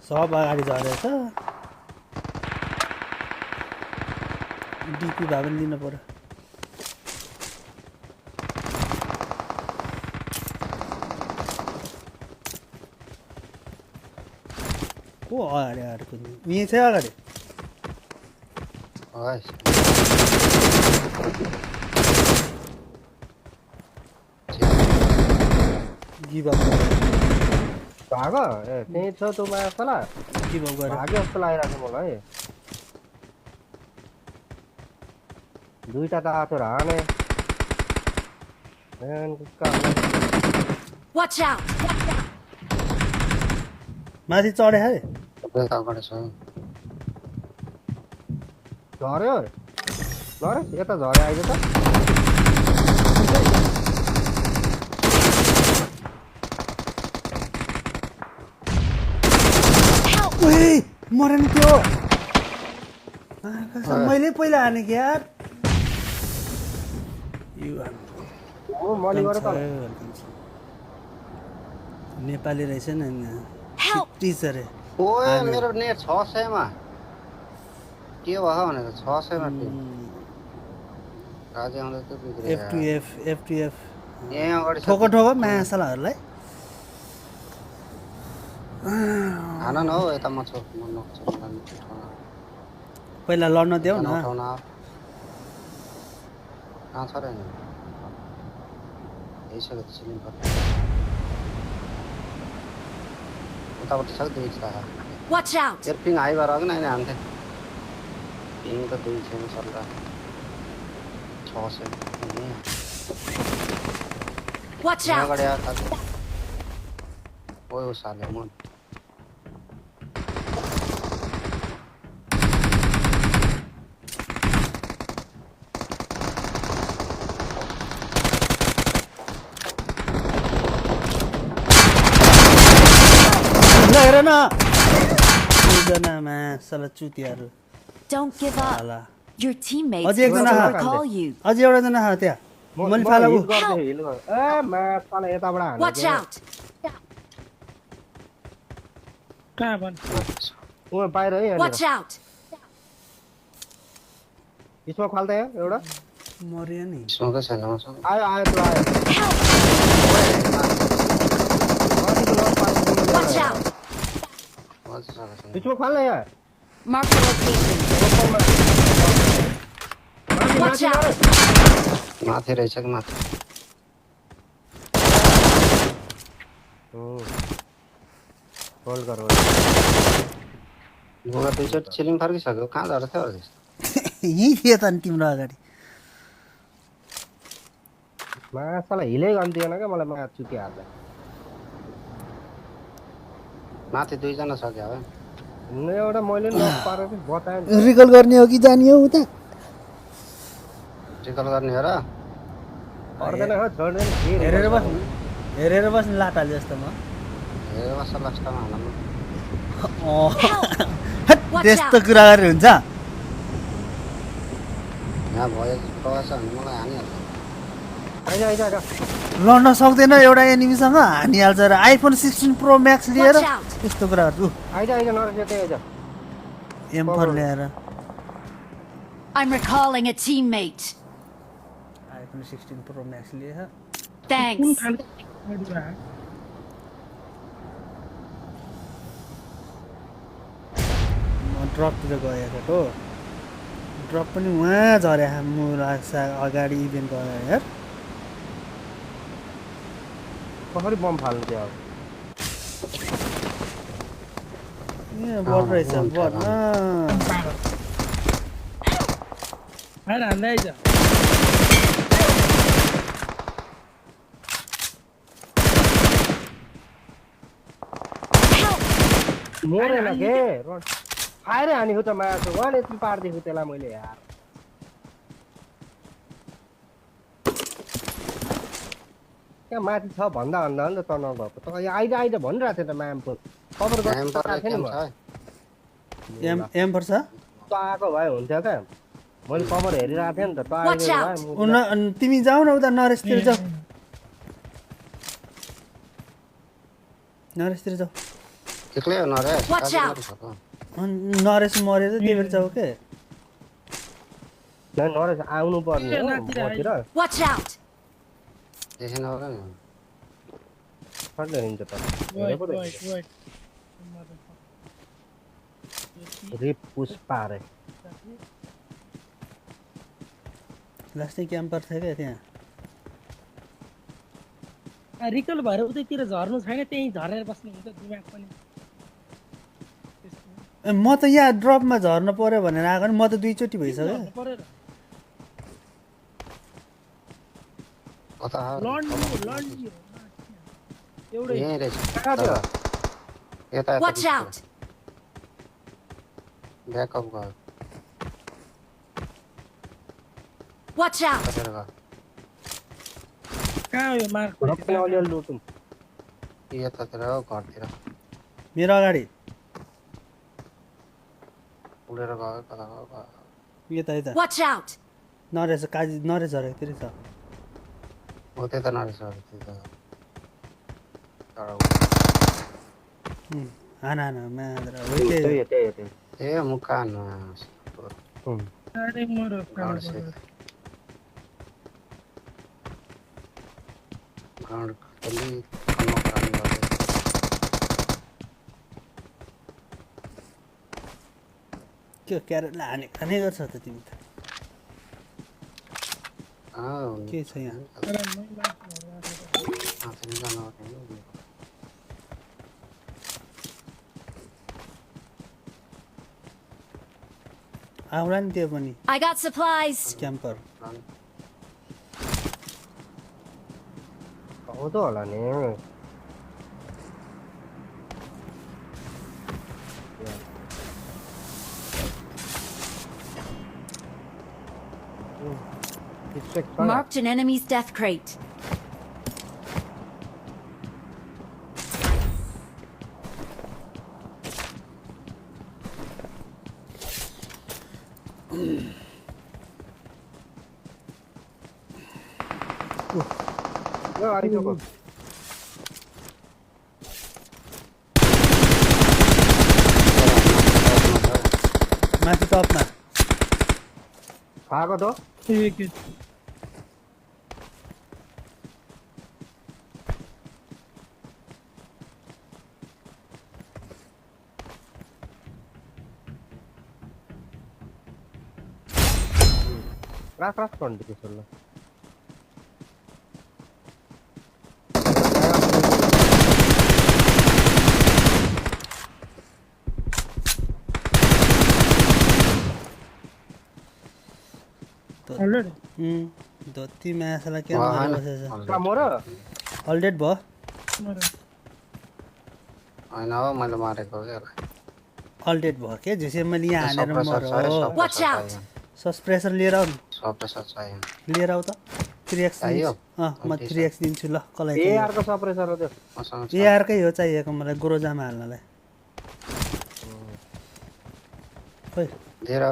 सब अगाडि झरेछ डिपी भए पनि दिनु पर्यो को अगाडि कुद्ने यहीँ छ अगाडि गिभ अप भाग त्यही छ त्यो मायासला गिभ अप गरेर भाग्यो जस्तो लागिरहेको छ मलाई दुईटा त आएको हाने Watch out! माथि चढे है अगाडि छ झऱ्यो झरे यता झरे आइज त ओए मरेन त्यो मैले पहिला हाने कि यार मली गरे त नेपाली रहेछ नि टिचर ओए मेरो नेट 600 मा के भयो भनेको 600 मा राजे आउँदै त बिग्रे एफटिएफ यहाँ अगाडि ठोको मायासालाहरूलाई हान न हौ यता म छु म नक्छु पहिला लड्न देऊ न कहाँ छ र यही छ सिलिङ पर्छ उतापट्टि छ दुई छ Watch out! यार पिङ हाई भएर अघि नै हान्थे पिङ त दुई छैन सर्दा 600 Watch यहाँ out! अगाडि आएर ओए साले म हेर न दुईजनामा साला चुतियाहरू Don't give up. साला Your teammates अझै एकजना will हा recall you. अझै एउटाजना हा त्यहाँ मैले फाला उ हिल ए मायासला यताबाट हाने Watch out! कहाँ भन् उहाँ बाहिर है Watch out! यसमा खाल्दा एउटा मर्यो नि सुन्दै छैन मसँग आयो त्यो आयो Watch out! यसमा खाल्दा यहाँ Mark the location. Watch out! माथि रहेछ कि माथि होल्ड गर लुगा दुईचोटि सिलिङ फर्किसक्यो कहाँ झरेको थियो अरे यहीँ थियो त नि तिम्रो अगाडि मायासला हिलै गन्दिएन क्या मलाई माया चुकी हाल्दा माथि दुईजना छ क्या अब एउटा मैले नक पारेको बताएँ रिकल गर्ने हो कि जाने हो उता टिकल गर्ने हो र पर्दैन हो छोड्दैन हेरेर बस्नु लाटाले जस्तो म हेरेर बस्छ लास्टमा हाल्नु त्यस्तो कुरा गरेर हुन्छ यहाँ भयो प्रवास भने मलाई हानिहाल्छ आइज आइज आइज लड्न सक्दैन एउटा एनिमीसँग हानिहाल्छ र आइफोन 16 प्रो म्याक्स लिएर Watch out! त्यस्तो कुराहरू आइज आइज नरस यतै आइज M4 ल्याएर I'm recalling a teammate. IPhone 16 pro Max लिएर Thanks. म ड्रपतिर गएको हो ड्रप पनि उहाँ झरे म लाग्छ अगाडि इभेन्टको अगाडि यार कसरी बम फाल्नु त्यो अब यहाँ बट रहेछ बट हान्दै आइज मोरेन के फायर हानेको त मासु वान एचपी पार्दिएको त्यसलाई मैले यार त्यहाँ माथि छ भन्दा भन्दा नि त तनाउ भएको त आइदा भनिरहेको थियो त म्यामको कभर गर्नु थिएन एम पर्छ त आएको भए हुन्थ्यो क्या मैले कभर हेरिरहेको थिएँ नि त Watch out. तिमी जाऊ न उता नरेशतिर जाऊ नरेशतिर जाऊ एक्लै हो नरेश Watch out. नरेश मरेर त्यही भएर जाऊ के नरेश आउनु पर्ने हो मतिर Watch out. देखेन होला नि सर्टले हिँड्छ त Wait. रिप पुस पारे लास्टै क्याम्पर थियो क्या त्यहाँ रिकल भएर उतैतिर झर्नु छैन त्यही झरेर बस्नु हुन्छ दिमाग पनि ए, म त यहाँ ड्रपमा झर्नु पर्यो भनेर आएको नि म त 2 चोटि भइसक्यो परेर कता लन्डी एउटै यही रहेछ कहाँ थियो यता Watch out. ब्याकअप गयो Watch out. कतेर गयो कहाँ हो यो मार्क रक्ने अलिअलि लुटौँ यतातिर हो घरतिर मेरो अगाडि उडेर गयो कता गयो यता यता Watch out. नरेश काजी नरेश झरेकोतिर छ हो त्यता नरहेछ त्यता हाना मात्र त्यही ए मुकानमा अरे मरो ग्राउन्ड खाली नोक्रान गर्दै के क्यारेटलाई हाने गर्छ त तिमी त के छ यहाँ आउला नि त्यो पनि I got supplies. क्याम्पर आउँदो होला नि Marked an enemy's death crate. यो आइसक्यो माथि टपमा आएको त ठीक रास भन्दै त्यसो ल अलरेडी धोती मासला के बसेछ मोर अलडेड भयो होइन हो मैले मारेको क्या अलडेड भयो के झुसे मैले यहाँ हानेर मरो Watch out. सस्प्रेसर लिएर आऊ सप्रेसर चाहियो लिएर आऊ त 3x चाहियो? म 3x दिन्छु ल कसलाई ए अर्को सप्रेसर हो त्यो मसँग छ एआरकै हो चाहिएको मलाई गोरोजामा हाल्नलाई खोइ दिएर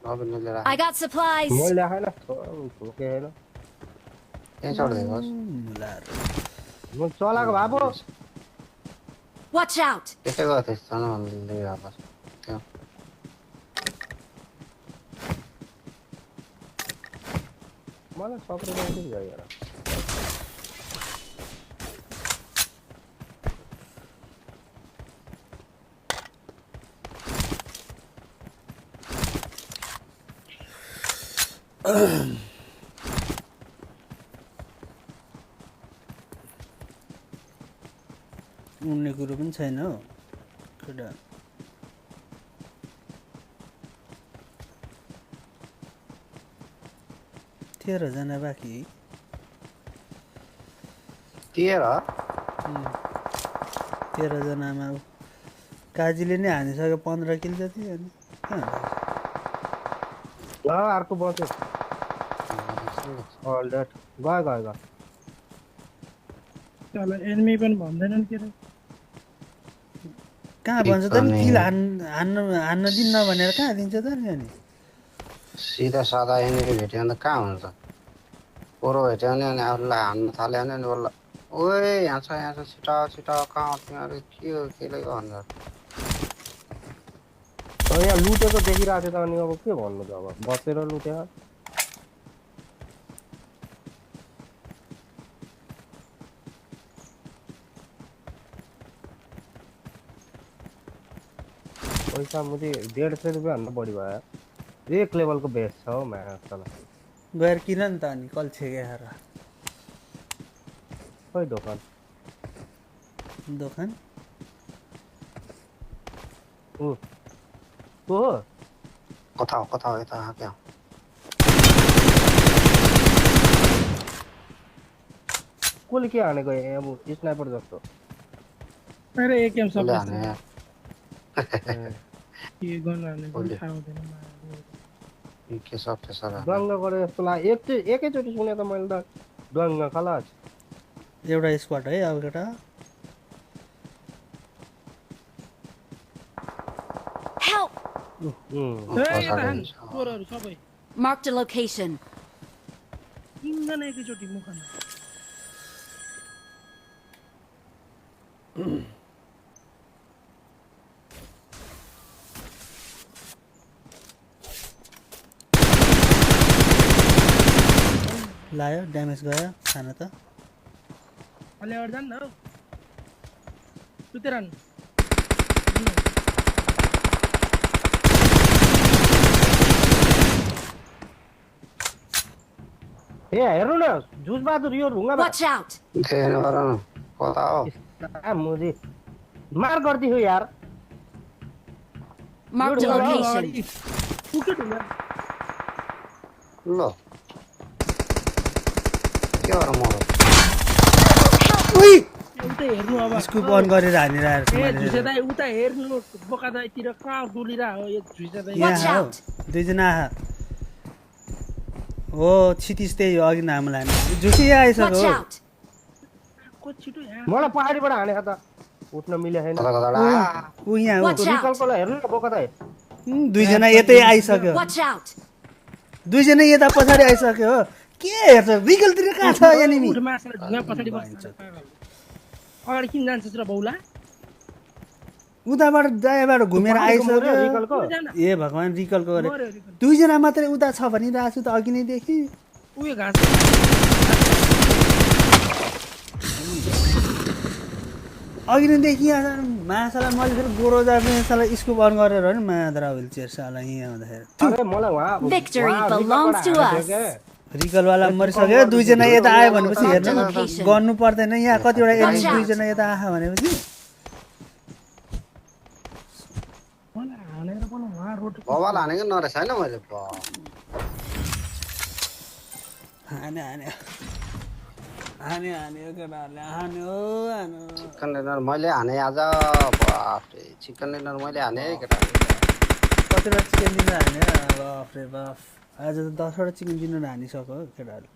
रबिनले लिएर I got supplies. मैले ल्याएन भोके होइन यहीँ छोडिदिएको होस् मुलाहरू म चलाएको भए पो Watch out. त्यस्तै गएको थिएँ सँग लिएर बस त्यो मलाई सप्रेसर के भयो यार उड्ने कुरो पनि छैन हो केटा 13 जना बाँकी 13 13 जनामा अब काजीले नै हानिसक्यो 15 किल जति अनि कहाँ अर्को बस्यो अल डेट गयो गयो गयो चल एनिमी पनि भन्दैनन् के रे कहाँ भन्छ त नि किल हान्न दिन्न भनेर कहाँ दिन्छ त नि अनि सिधा सादा एनिमी भेट्यो भने त कहाँ हुन्छ पोरो भेट्यो भने अनि अरूलाई हान्न थाल्यो भने अनि बल्ल ओए यहाँ छ छिटो छिटो कहाँ तिमीहरू के हो केले भन्छ यहाँ लुटेको देखिरहेको थियो त अनि अब के भन्नु त अब बसेर लुट्यो पैसा मुझे 150 रुपियाँ भन्दा बढी भयो एक लेभलको बेस छ हौ म्याचमा गएर किन नि त अनि कल्छे गएर खै दोकान दोकान को हो कता हो यता क्या कसले के हानेको अब स्नाइपर जस्तो अरे एकेएम सब कसले हाने के गर्न हाल्ने पनि थाहा हुँदैन के सब त्यसरा दङ्ग गरे जस्तो लाग्यो एकैचोटि सुने त मैले त दङ्ग खलास एउटा स्क्वाड है अब केटा Help! ए यता हान चोरहरू सबै Marked a location. तिनजना एकैचोटि मुखमा लायो ड्यामेज गयो खाना त अलि अगाडि जान्न हौ सुतेर हान ए हेर्नु न जुस बहादुर यो ढुङ्गामा Watch out! देख्नु पर्यो न कता हो मुजी मार गर्दियो यार Marked a location. पुके ढुङ्गा ल के हो र म उई उतै हेर्नु अब स्कुप अन गरेर हानिरहेको छु ए मैले झुसे दाइ उता हेर्नु बोका दाइतिर कहाँ डुलिरा हो यो झुसे दाइ Watch यहाँ हो out. दुईजना आहा हो क्षितिज त्यही हो अघि नाम लाने झुसी यहाँ Watch आइसक्यो out! को छिटो यहाँ मलाई पहाडीबाट हानेको त उठ्न मिले छैन कता कता ऊ यहाँ हो Watch out! रिकलकोलाई हेर्नु न बोका दाइ दुईजना यतै आइसक्यो Watch out! दुईजना यता पछाडि आइसक्यो हो के हेर्छ विकलतिर कहाँ छ एनिमी उठ मार्छला ढुङ्गा पछाडि बस्छ अगाडि किन जान्छस् र बौला उताबाट दायाँबाट घुमेर आइसक्यो रिकलको ए भगवान् रिकलको गरे मर्यो रिकल। दुईजना मात्रै उता छ भनिरहेको छु त अघि नै देखि उयो घाँस अघि नै देखि यहाँ मासाला मैले फेरि गोरो जाने साला स्कुप अन गरेर नि मादरा विल चेयर साला यहाँ आउँदाखेरि अरे मलाई वहाँ Victory वहाँ belongs to रिकलबाट हानेको us. क्या। रिकलवाला मरिसक्यो दुईजना यता आयो भनेपछि Marked a हेर्नु location. गर्नु पर्दैन यहाँ कतिवटा एनिमी Watch out. दुईजना यता आयो भनेपछि मलाई हानेर पनि उहाँ रोड बबाल हानेको नरहेछ होइन मैले हाने हाने हाने हाने केटाहरूले हान्यो हान्यो चिकन डिनर मैले हाने आज बाफरे चिकन डिनर मैले हाने केटा कतिवटा चिकन डिनर हाने बाफरे बाफ आज त 10वटा चिकन डिनर हानिसक्यो केटाहरू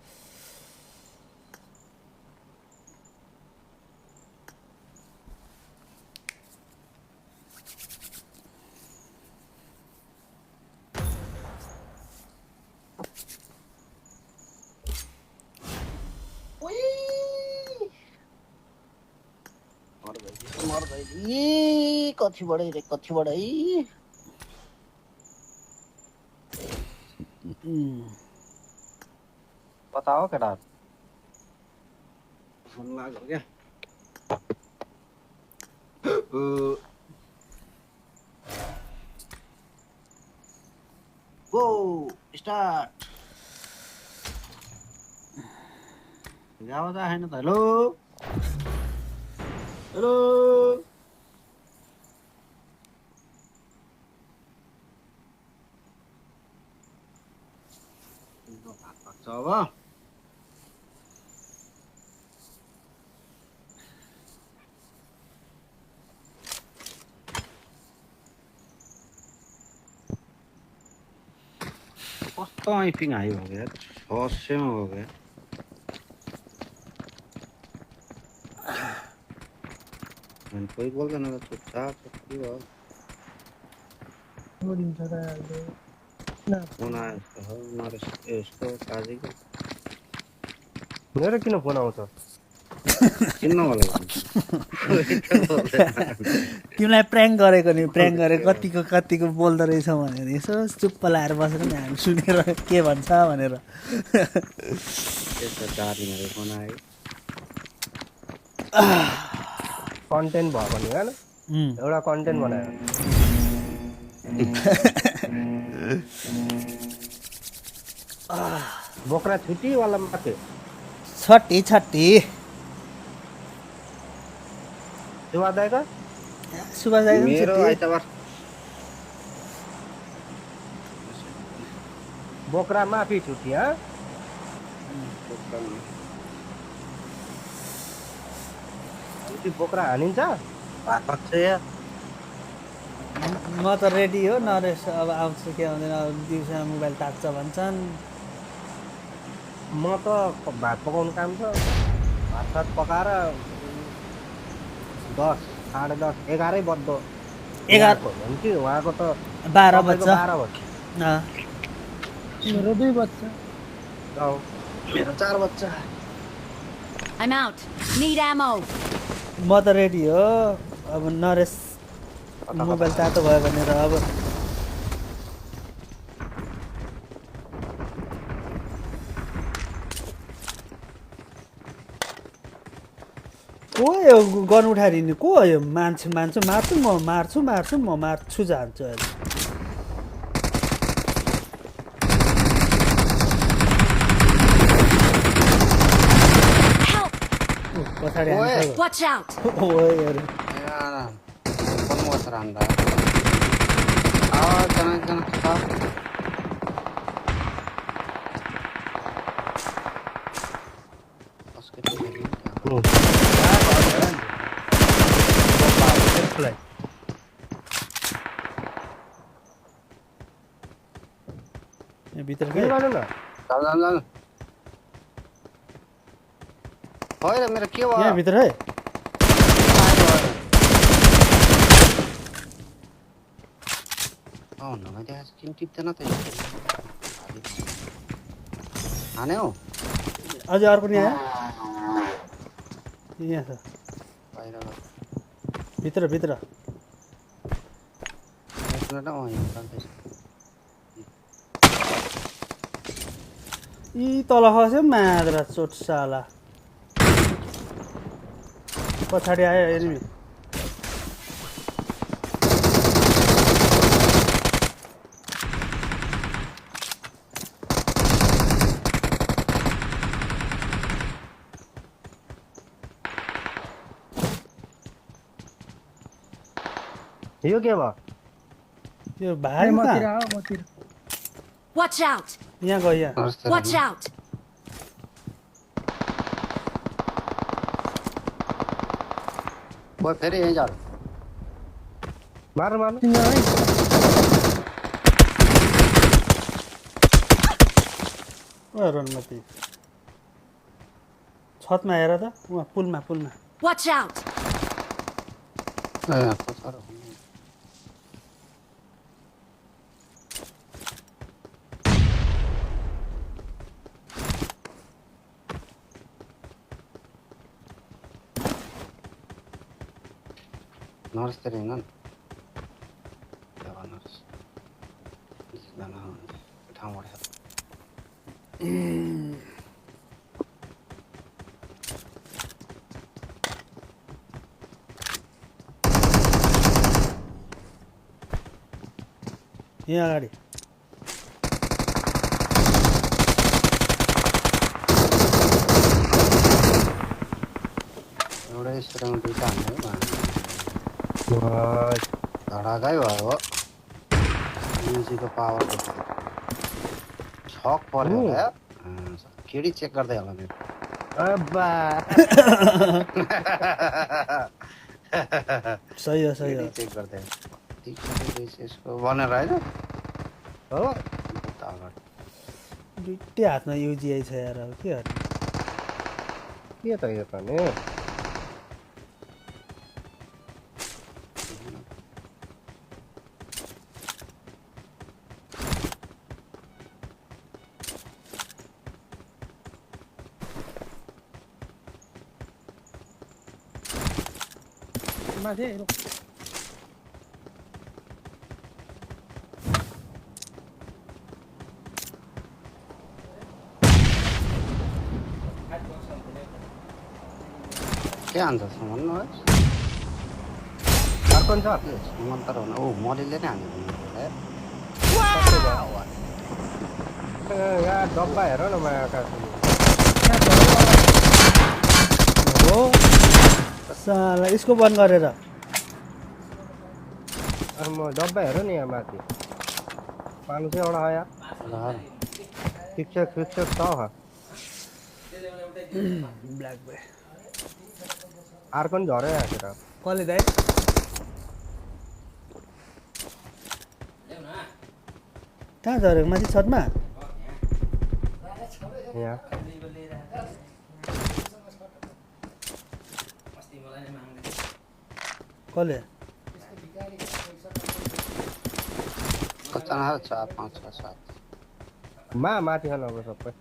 कतिबाट रे कतिबाट कता हो केटाहरू फोन लाग्यो क्या गो स्टार्ट गाउँदा छैन त हेलो हेलो भात पाक्छ अब कस्तो आइपिङ हाई हो यार 600 में हो गया मैंने कोई बोल देना तो चुपचाप चुपकी हो छोडिन्छ त अहिले न फोन आयो इसको काजी को मेरो किन फोन आउँछ किन्न वाला तिमीलाई प्र्याङ्क गरेको नि प्र्याङ्क गरे कतिको बोल्दो रहेछ भनेर यसो चुप्प लाएर बसेर नि हामी सुनेर के भन्छ भनेर त्यस्तो डार्लिङहरु फोन आयो कन्टेन्ट भयो भने हैन एउटा कन्टेन्ट बनायो बोक्रा छुट्टी वाला माथे छट्टी सुभाष दाइको सुभाष दाइ मेरो आइतबार बोक्रा माफी छुट्टी हा छुट्टी बोक्रा हानिन्छ पक्ष म त रेडी हो नरेश अब आउँछ के आउँदैन दिउँसो मोबाइल तात्छ भन्छन् म त भात पकाउनु काम छ भात सात पकाएर 10 साढे 10 11 बज्दो 11 कि उहाँको त 12 बज्छ 12 बज्छ मेरो 2 बच्चा मेरो 4 बच्चा I'm out. Need ammo. म त रेडी हो अब नरेश मोबाइल तातो भयो भनेर अब को यो गन उठाएर हिँड्ने को हो यो मार्छु म मार्छु जान्छु अहिले Help! पछाडि Watch out. ओए अरे यार कौन मोटर आंदा आओ जना उसके यो भित्र के गर्नु न जान होइन मेरो के भयो यहाँ भित्र है Oh no, dia skin टिप्दैन त हाने हो अझै अर्को नि आयो यहाँ छ बाहिर भित्र एक मिनेट यहाँ जान्दैछ यी तल खस्यो माद्रा चोट साला पछाडि आयो एनिमी यो के भयो यो भाइ मतिर आओ मतिर Watch out. यहाँ गयो यहाँ Watch out. वो फेरि यही जा मार्नु तिमी है ओ रनमती छतमा हेर त उहाँ पुलमा Watch out. नर्स त रहेनन् नर्स ठाउँबाट यहाँ अगाडि एउटै स्टोरमा दुईटा हान्यो धडाकै भयो म्युजिकको पावर छक पर्यो होला केडी चेक गर्दै होला मेरो अब्बा सही हो चेक गर्दै यसको भनेर होइन हो दुईटै हातमा युजिआई छ यार अब के गर्ने के त यो त नि माथि हेरौँ। के हान्छ भन्नुहोस् अर्को छ मन त हुन ओ मरिले नै हान्यो यहाँ डब्बा हेर न मायाका हो साला यसको बन्द गरेर म डब्बा हेर नि यहाँ माथि पानु चाहिँ एउटा आयो शिक्षक छ ब्ल्याक बय अर्को नि झरे आएको र कसले दाइ कहाँ झरेको माथि छतमा यहाँ कसले कतिजना 4 5 6 7 माथि छन् अब सबै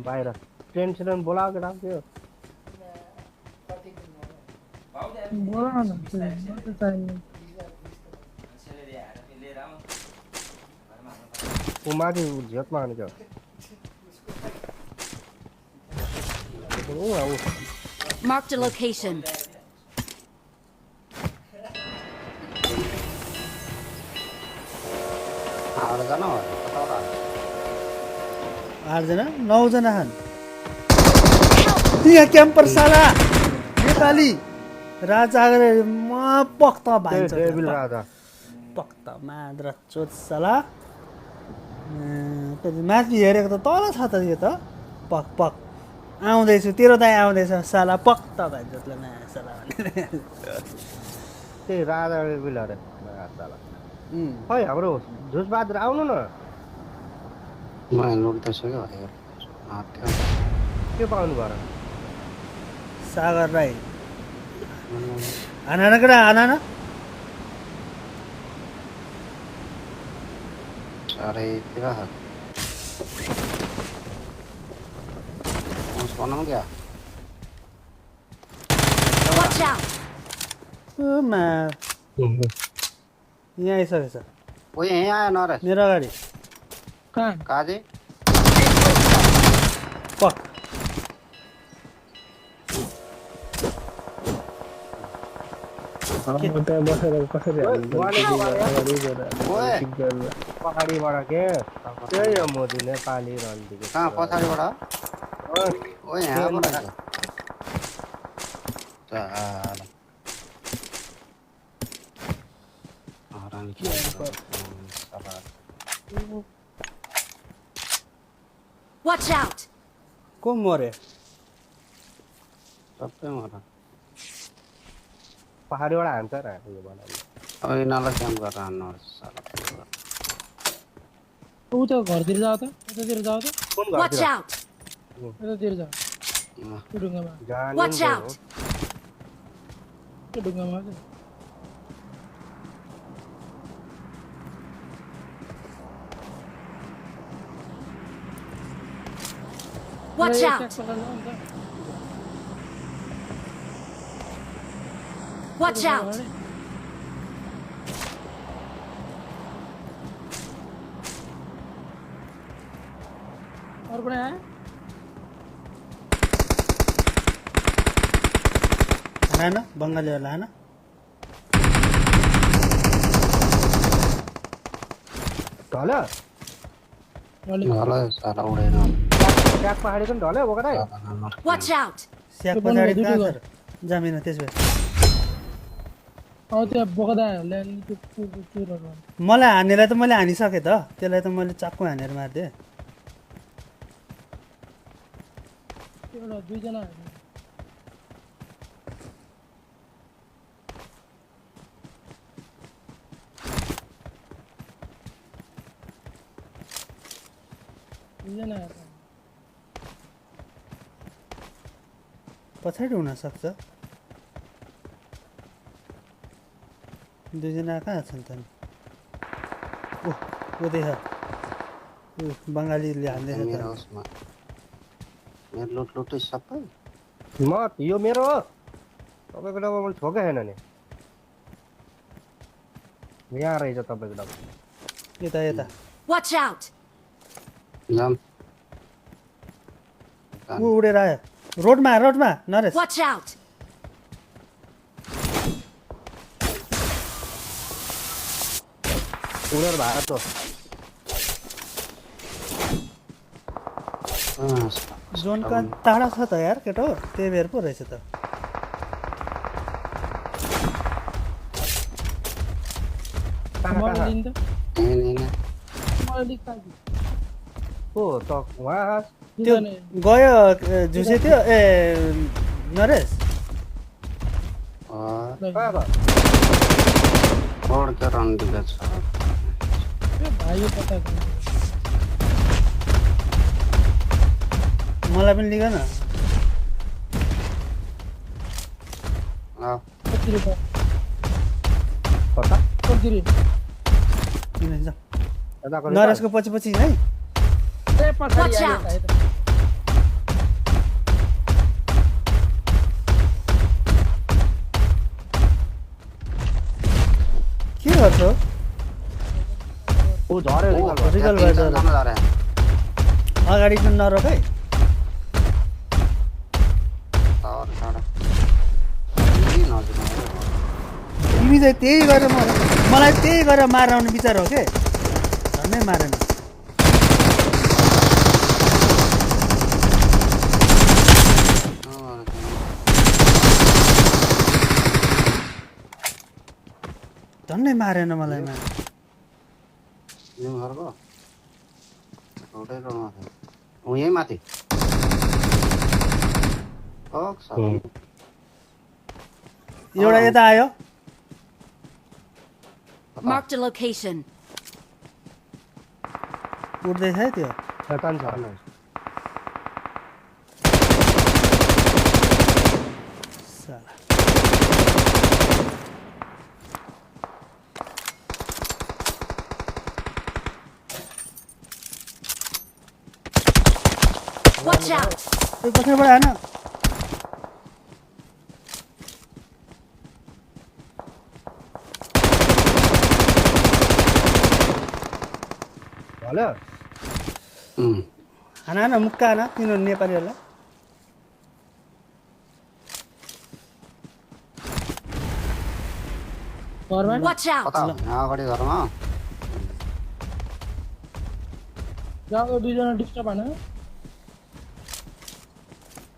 बाहिर ट्रेन बोलाएको राख्थ्यो बोला न चाहिए ऊ माथि झ्यातमा हानेछ Marked a location. आठजना हो 8जना 9जना छन् यहाँ क्याम्पर साला नेपाली राजा गरेर म पक्ता भाइन्छ डेभिल राजा पक्ता माद्रा चोत साला माथि हेरेको त तल छ त यो त पक पक आउँदैछु तेरो दाइ आउँदैछ साला पक्ता भाइजोतले ना साला त्यही राजा डेभिल अरे खै हाम्रो झुसबहादुर आउनु न म लुट्दैछु के के पाउनु भयो सागर राई हाना कडा हाना न चारैतिर बनाउँ क्या Watch out! मा यहाँ आइसकेछ ओ यहीँ आयो नरेश मेरो अगाडि कहाँ काजी पक पहाडीबाट के त्यही हो मोदी नेपाली रणनीति कहाँ पछाडिबाट ओ यहाँबाट Watch out! को मरे सबै मर पहाडीबाट हान्छ र यो बनाउने अब यिनीहरूलाई क्याम्प गरेर हान्नु ऊ त घरतिर जाऊ त यतातिर जाऊ त कुन Watch घरतिर out! यतातिर जाऊ त्यो ढुङ्गामा जाने Watch नि out! त्यो ढुङ्गामा चाहिँ Watch एक out! ट्याक्स पकडेर जाऊ नि त। Watch out! अर्को पनि आयो हान बङ्गालीहरूलाई हान ढल्यो अलि सारा उडेन ट्याक पहाडी पनि ढल्यो बोका Watch out! स्याक त्यो बन्द पछाडि गरिदियो कहाँ त्यो छ जामिन त्यस भए त्यहाँ बोकदाहरूले अनि त्यो चुरहरू मलाई हान्नेलाई त मैले हानिसकेँ त त्यसलाई त मैले चाक्कु हानेर मारिदिएँ एउटा दुईजना पछाडि हुनसक्छ दुईजना कहाँ छन् त नि ओह ऊ देख बङ्गालीले हान्दैछ मेरो उसमा मेरो लुट सबै यो मेरो हो तपाईँको डबल मैले छोकै छैन नि यहाँ रहेछ तपाईँको डबल यता यता Watch out! जाम ऊ उडेर आयो रोडमा नरेश Watch out! उनीहरू भएर त जोन कहाँ टाढा छ त यार केटो त्यही भएर पो रहेछ त मलाई लिन्छ हैन मलाई लिन्छ हो त उहाँ त्यो गयो झुसे त्यो ए नरेश कहाँ भयो और के रन्डिगा छ भाइ पता मलाई पनि लिग न कति रुपियाँ कता कति रुपियाँ किन जा यताको नरेशको पछि पछि है ए पछाडि Watch आयो out. त, यता। के गर्छ ऊ झऱ्यो रिकल रिकल भएर जान जा रहे हैं अगाडि पनि नरोक है और साडा यही नजिक तिमी चाहिँ त्यही गरेर मलाई त्यही गरेर माराउने विचार हो के झन्डै मारेन झन्डै मारेन मलाई यो घरको रोडै रोडमा थियो ऊ यही माथि एउटा यता आयो Marked a location. उठ्दैछ है त्यो शैतान झर्न साला Watch out! त्यो पछाडिबाट आएन झल्यो खाना न मुक्का न तिनीहरू नेपालीहरूलाई घरमा Watch out! कता यहाँ अगाडि घरमा जाऊ दुईजना डिस्टर्ब हान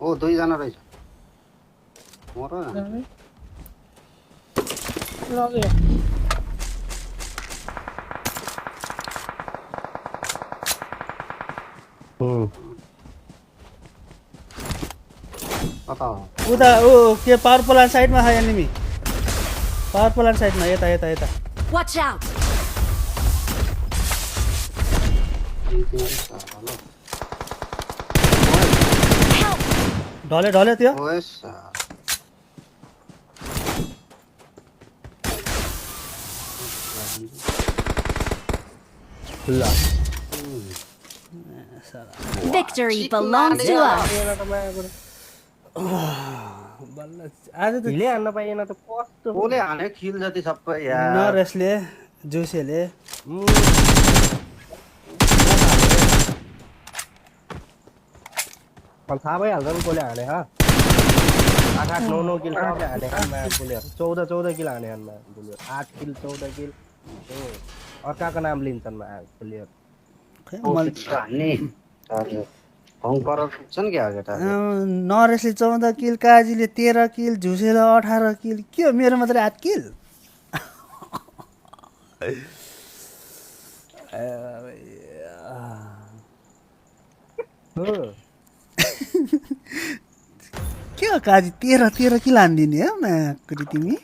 ओ दुईजना रहेछ मरो न कता हो उता ऊ के पावर प्लान्ट साइडमा छ एनिमी पावर प्लान्ट साइडमा यता यता यता Watch out! Help! ढल्यो ढल्यो त्यो ओए खुल्ला Victory belongs to us. आज त हिले हान्न पाइएन त कस्तो ओले हाने किल जति सबै यार नरेशले जुसेले थाहा भइहाल्छ नि कसले हाने हा 8 9 किल सबले हाने माया पुलियर 14 किल हाने माया पुलियर 8 किल 14 किल अर्काको नाम लिन्छन् माया पुलियर हान्ने होङ करप्सन क्या केटा नरेशले 14 किल काजीले 13 किल झुसेले 18 किल के हो मेरो मात्रै 8 किल के हो काजी 13 किल हानिदिने हो माकुरी तिमी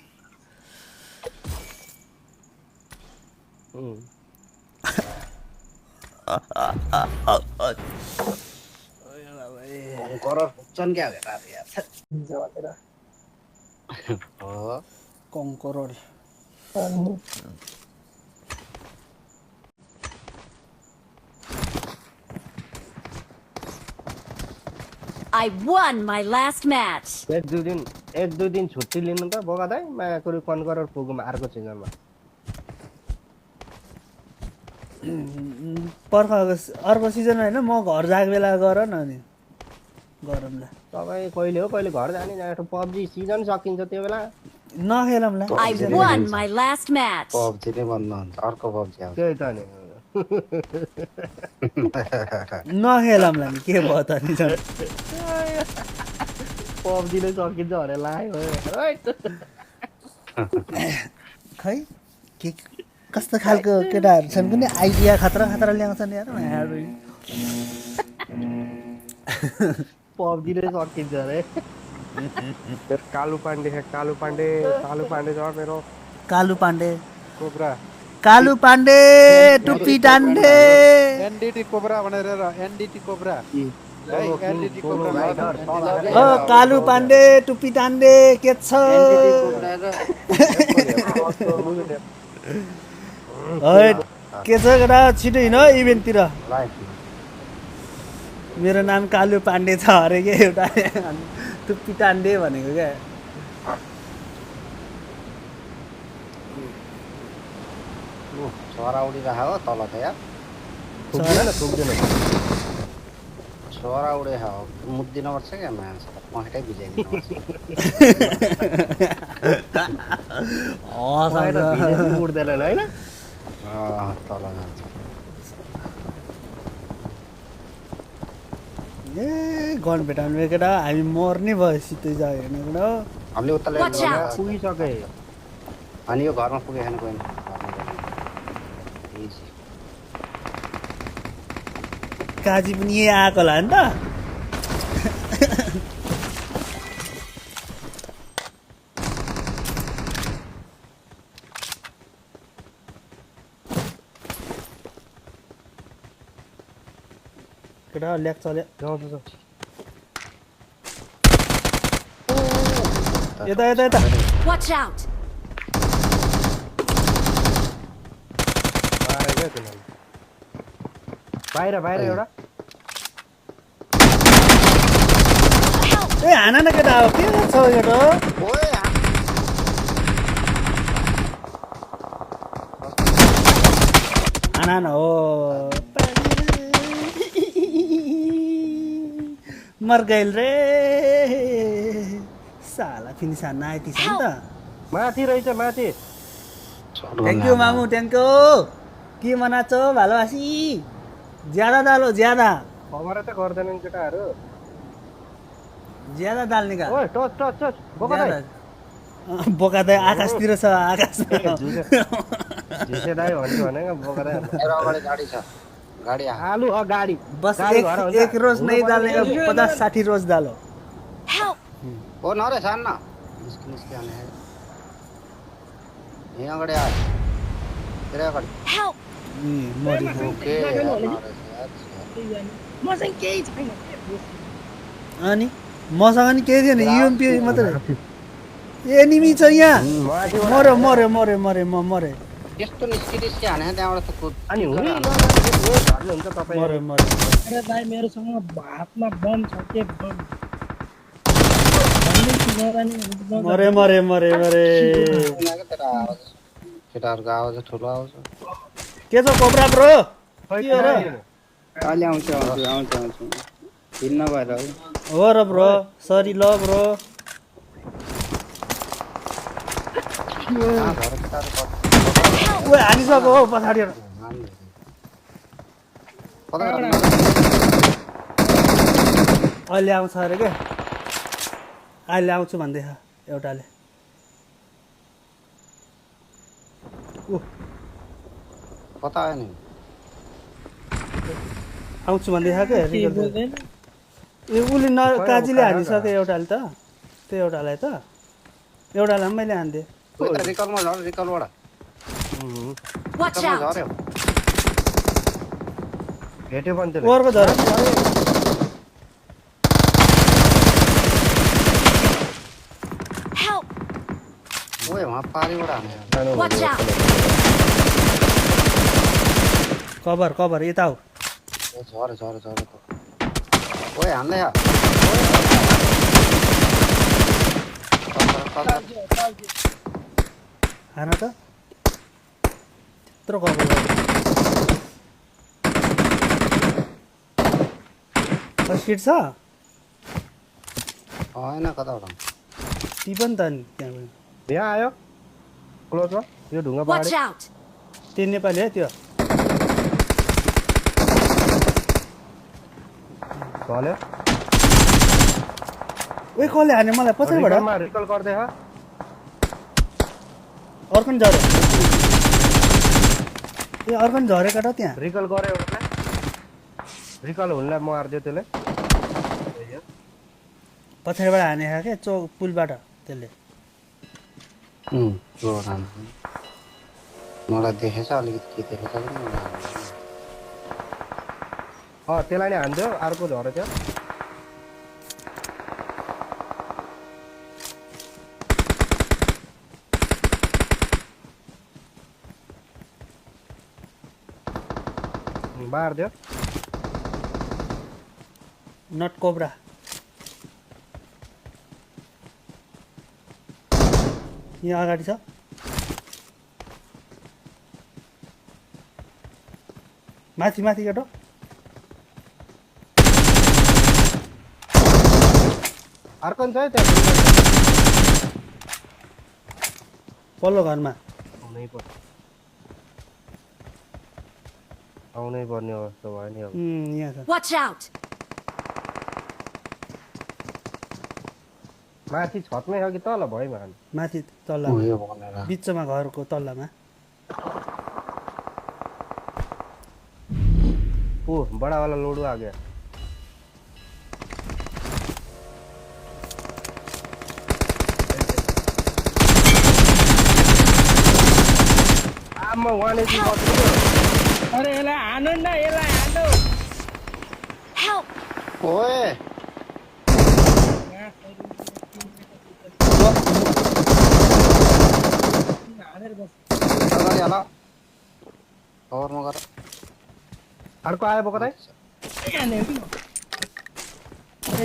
करोड पुग्छन् क्या भेटाएर यार भनेर हो कङ्करोड अनि I won my last match. एक दुई दिन छुट्टी लिनु त बोका दाइ मायाकुरी कनकरर पुगौँ अर्को सिजनमा अर्को सिजन होइन म घर जाएको बेला गर न अनि गरौँला तपाईँ कहिले हो कहिले घर जाने जाँदा पब्जी सिजन सकिन्छ त्यो बेला नखेलौँला I won my last match. PUBG नै बन्द हुन्छ अर्को पब्जी आउँछ त्यही त नि नखेलौँला नि के भयो त नि झन् पब्जी नै सकिन्छ भनेर लाग्यो खै के कस्तो खालको केटाहरू छन् कुनै आइडिया खतरा खतरा ल्याउँछन् यार उनीहरू पब्जी नै सकिन्छ अरे कालु पाण्डे छ मेरो कालु पाण्डे कोब्रा कालु पाण्डे टुप्पी टान्डे एनडीटी कोब्रा भनेर एनडीटी कोब्रा एनडीटी ओ कालु पाण्डे टुप्पी टान्डे के छ के छ केटा छिटो हिँड इभेन्टतिर मेरो नाम कालु पाण्डे छ अरे के एउटा टुप्पी टान्डे भनेको क्या छोरा उडिरहेको हो तल त यार छोरा उडेको मुद्दिनुपर्छ क्या मान्छे पखेटै बिजाइदिनु उड्दैन होइन तल जान्छ ए गन भेटाउनु केटा हामी मर्ने भयो सिधै जायो हेर्ने केटा हामीले उता Watch out. पुगिसके अनि यो घरमा पुगे खाने कोही काजी पनि यही आएको होला नि त केटा ल्याक चल्यो यता यता यता Watch out. बाहिर एउटा ए हान न केटा हो के छ केटा हान हो मर गइल रे साला फिनिस हान्न आइतिस नि त माथि रहेछ माथि थ्याङ्क यू मामु थ्याङ्क यू के मनाएको भालोबासी ज्यादा दाल हो ज्यादा खबर त गर्दैनन् केटाहरू ज्यादा दाल निका ओए टच बोका दाइ बोका दाइ आकाशतिर छ आकाश झुसे दाइ भन्छु भनेको बोका दाइ मेरो अगाडि गाडी छ गाडी आलु गाडी बस एक रोज नहीं डालने का 50-60 रोज डालो Help. ओ नरे सान्न निस्के आने है यहाँ अगाडि आ तेरे अगाडि Help. मरि ओके मसँग केही छैन अनि मसँग नि केही थिएन युएमपी मात्रै एनिमी छ यहाँ मर्यो मर्यो मर्यो मर्यो म मरे त्यस्तो निस्कि हाने त्यहाँबाट त कुद अनि हुन्छ तपाईँ मर्यो मर्यो अरे दाइ मेरोसँग हातमा बम छ के बम भन्दै छु नरानी मरे मरे मरे मरे तेरो आवाज केटाहरूको आवाज ठुलो आउँछ के छ कोब्रा ब्रो खै के हो र अहिले आउँछ हिँड्न भएर हो र ब्रो सरी ल ब्रो ओए हानिसक्यो हौ पछाडि अहिले आउँछ अरे क्या अहिले आउँछु भन्दैछ एउटाले कता आयो नि आउँछु भन्दैछ क्या बोल्दैन ए उसले न काजीले हानिसक्यो एउटाले त त्यो एउटालाई त एउटालाई पनि मैले हानिदिएँ रिकलमा झर रिकलबाट Watch out. झऱ्यो भेट्यो पनि त्यसले ओरको झर पारिबाट हाने सानो Watch out! कभर कभर यता हो झरे झरे झरे त ओए हान्दै आ हान त त्यत्रो कभर फर्स्ट छ होइन कताबाट ती पनि त नि त्यहाँ यहाँ आयो क्लोजमा यो ढुङ्गा Watch पहाडी out! त्यो नेपाली है त्यो झल्यो ओइ कसले हाने मलाई पछाडिबाट रिकलमा रिकल गर्दै हो अर्को नि झऱ्यो ए अर्को नि झरेको त त्यहाँ रिकल गर्यो एउटाले रिकल हुनलाई मारिदियो त्यसले पछाडिबाट हाने खा क्या चौक पुलबाट त्यसले मलाई देखेछ अलिकति के देखेछ पनि त्यसलाई नै हान्थ्यो अर्को झऱ्यो थियो मारिदियो नट कोब्रा यहाँ अगाडि छ माथि माथि केटो अर्को नि छ है त्यहाँ पल्लो घरमा आउनै पर्ने अवस्था भयो नि अब यहाँ छ Watch out! माथि छतमै हो कि तल भयो मान माथि तल्ला उयो भनेर बिचमा घरको तल्लामा ओ बड़ा वाला लोडू आ गया आमा वान एटी अरे यसलाई हानु न यसलाई हानु Help! ओए हानेर बस अगाडि हाल कभरमा गर अर्को आयो बोको दाइ हाने कि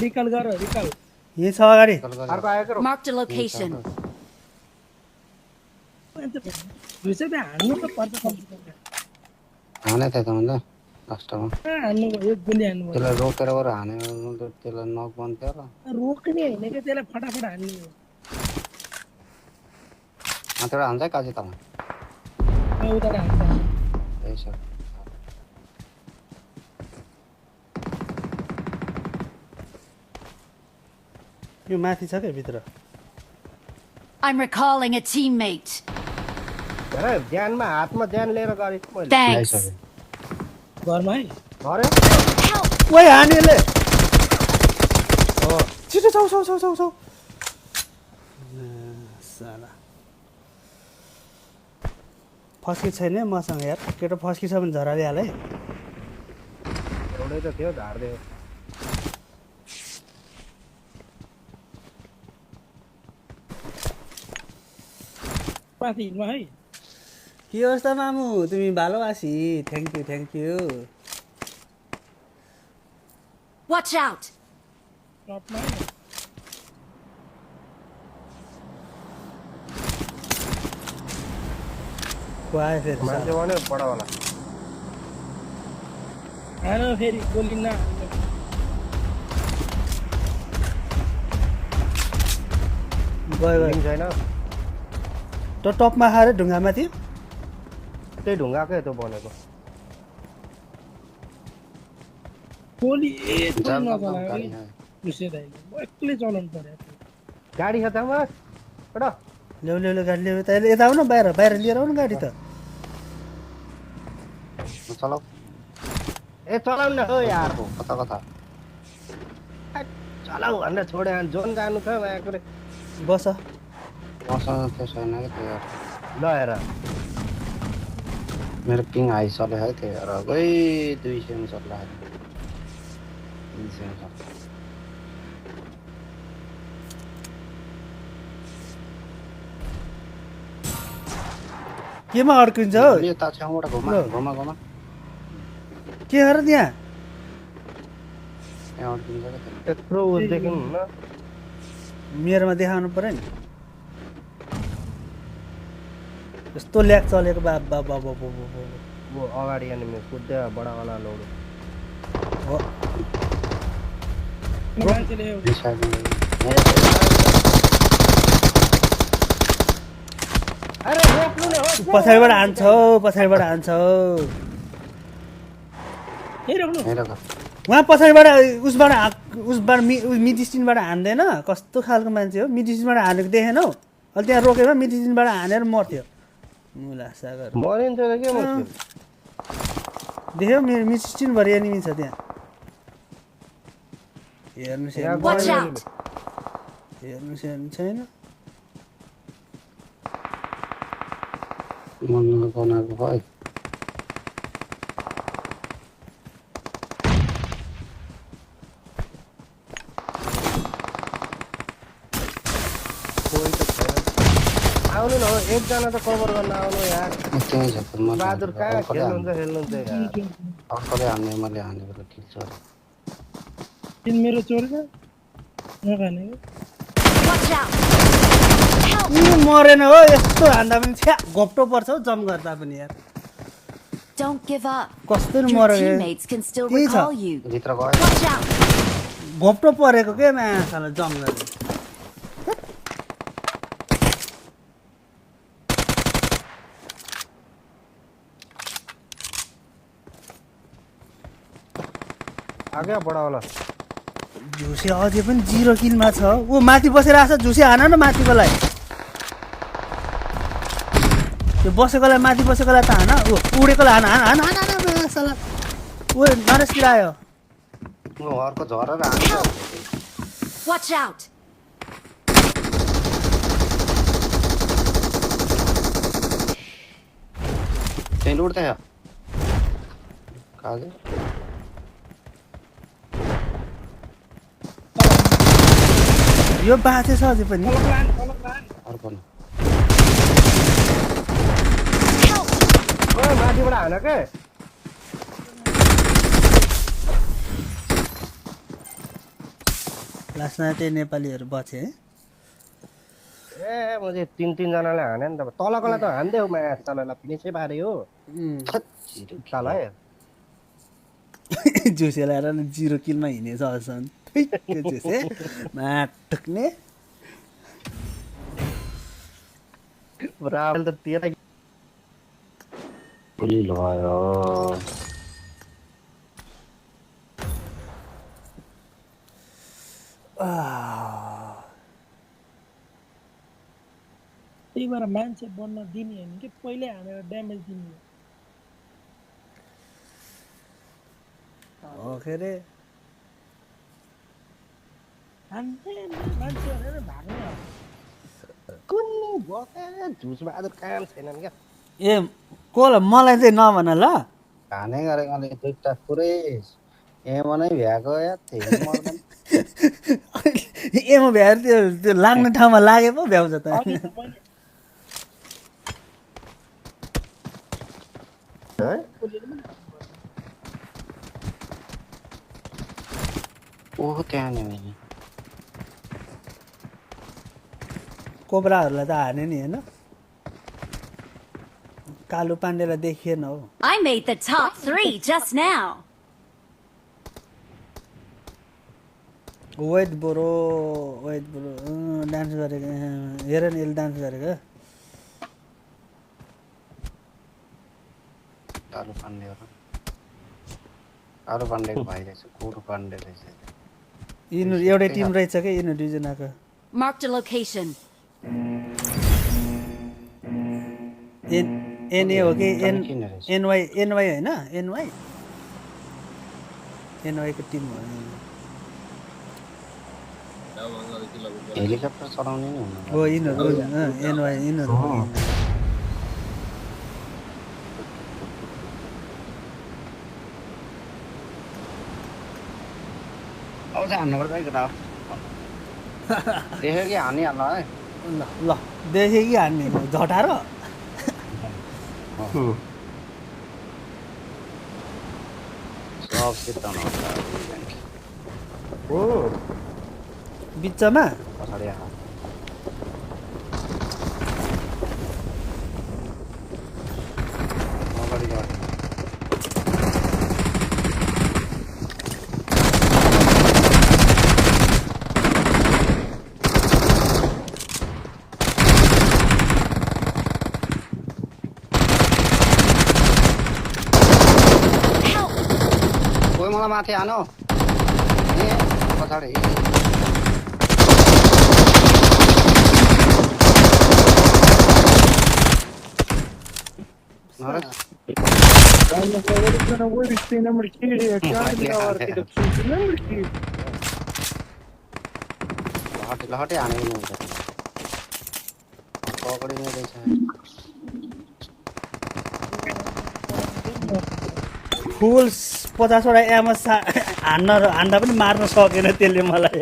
रिकल गर रिकल यही छ अगाडि अर्को आयो के Marked a location. दुईसै त हान्नु त पर्छ हाने थियो त मैले लास्टमा हान्नु एक गोली हान्नु त्यसलाई रोकेर गएर हाने त्यसलाई नक बन्थ्यो र रोक्ने होइन कि त्यसलाई फटाफट हान्ने हो माथिबाट हान्छ है काजी तल उता हान्छ त्यही छ यो माथि छ क्या भित्र I'm recalling a teammate. हेर ज्यानमा हातमा ज्यान लिएर गरेको मैले Thanks. घरमा है झर्यो Help! ओइ हानेले छिटो छौ छौ छौ छौ छौ साला फस्की छैन मसँग यार केटो फस्की छ भने झराले हाल है एउटै त थियो झार्दियो माथि हिँड्नु है के अवस्था मामु तिमी भालोवासी थ्याङ्क यू Watch out! टपमा है को आयो फेरि मान्छे भन्यो बडा वाला हान फेरि गोली नहान्नु गयो लिङ छैन त टपमा खाएर ढुङ्गामाथि त्यही ढुङ्गाकै त्यो बनेको गोली एक जाम नचलायो कि दुसै दाइले म एक्लै चलाउनु पर्यो गाडी छ त बस एउटा ल्याउ ल्याउ ल्याउ गाडी ल्याउ त यता आऊ न बाहिर लिएर आऊ न गाडी त चलाऊ ए चलाउ न हो यार कता कता चलाउ भनेर छोडे जोन जानु छ यहाँ कुरै बस मसँग त्यो छैन कि त्यो यार ल हेर मेरो पिङ हाई चल्यो है त्यो यार गई 200 मा चल्ला 300 मा चल्ला केमा अड्किन्छ हौ यो ता छेउबाट घुमा घुमा घुमा के गर त्यहाँ यहाँ अड्किन्छ क्या त्यो। त्यत्रो उदेखि हुन मेरोमा देखाउनु पर्यो नि यस्तो ल्याग चलेको बाबा बाबा वो अगाडि एनिमी कुद्दै बडावाला लोड हो मान्छेले अरे रोक्नु न हो पछाडिबाट हान्छ पछाडिबाट हान्छ हेरिराख्नु हेर त उहाँ पछाडिबाट उसबाट मिडिस्टिनबाट हान्दैन कस्तो खालको मान्छे हो मिडिस्टिनबाट हानेको देखेनौ अहिले त्यहाँ रोकेमा मिडिस्टिनबाट हानेर मर्थ्यो मुला सागर मरिन्छ त के मुस्किल देख्यौ मेरो मिडिस्टिनभरि एनिमी छ त्यहाँ Watch out! हेर्नु छैन मन बनाएको भयो आउनु न हो एकजना त कभर गर्न आउनु यार त्यही छ त मलाई बहादुर कहाँ खेल्नुहुन्छ यार अर्कोले हान्ने मैले हानेको त ठिक छ तिन मेरो चोर्छ नखाने Watch out! मरेन हो यस्तो हान्दा पनि छ्या घोप्टो पर्छ हौ जम गर्दा पनि यार Don't give up. कस्तो Your मर्यो teammates can still त्यही छ। recall you. भित्र गयो Watch out! घोप्टो परेको के माछालाई जम गर्दा आगे बडावाला झुसे अझै पनि 0 किलमा छ ऊ माथि बसेर आछ झुसे हान न माथिकोलाई त्यो बसेकोलाई माथि बसेकोलाई त हान ऊ उडेकोलाई हान हान हान हान हान साला ऊ नरेशतिर आयो म अर्को झरेर हान्छ Watch out! त्यही लुट्दै हो काजे यो बाँचे छ अझै पनि अर्को न ओए माथिबाट हान के लास्टमा त्यही नेपालीहरू बचे है ए म चाहिँ तीन जनाले हाने नि त तलकोलाई त हान्दै हो माया तललाई फिनिसै पार्यो तल है झुसे ल्याएर 0 किलमा हिँडेछ अझसम्म त्यो झुसे माटुक्ने बराबर त 13 पुली भयो त्यही भएर मान्छे बन्न दिने होइन कि पहिल्यै हानेर ड्यामेज दिने हो के अरे हान्ने मान्छे भनेर भाग्ने हो कुन बके झुस बहादुर काम छैनन् क्या ए कोला मलाई चाहिँ नभन ल हाने गरेकोले दुईटा पुरै एमा नै भ्याएको या त्यही मर्दैन एमा भ्याएर त्यो लाग्ने ठाउँमा लागे पो भ्याउँछ त है ओहो त्यहाँ नि कोब्राहरूलाई त हाने नि होइन कालु पाण्डेलाई देखिएन हो I made the top 3 just now. Wait bro dance गरेको हेर नि यसले डान्स गरेको कालो पाण्डेको भाइ रहेछ कुरो पाण्डे रहेछ यिनीहरू एउटै टिम रहेछ क्या यिनीहरू दुईजनाको Marked a location. एनए हो कि किन रहेछ एनवाई होइन एनवाईको टिम हो हेलिकप्टर चलाउने नि हुनु हो यिनीहरू एनवाई यिनीहरू आउँछ हान्नु पर्छ है केटा देख्यो कि हानिहाल्नु है ल देखेँ कि हान्ने झटारो सब सिद्धाउनु बिचमा पछाडि आएको अगाडि गयो कोही मलाई माथि हानो ए पछाडि लहटे लहटे हानेको नि हुन्छ पकडी नै रहेछ फुल 50वटा एमो हान्दा पनि मार्न सकेन त्यसले मलाई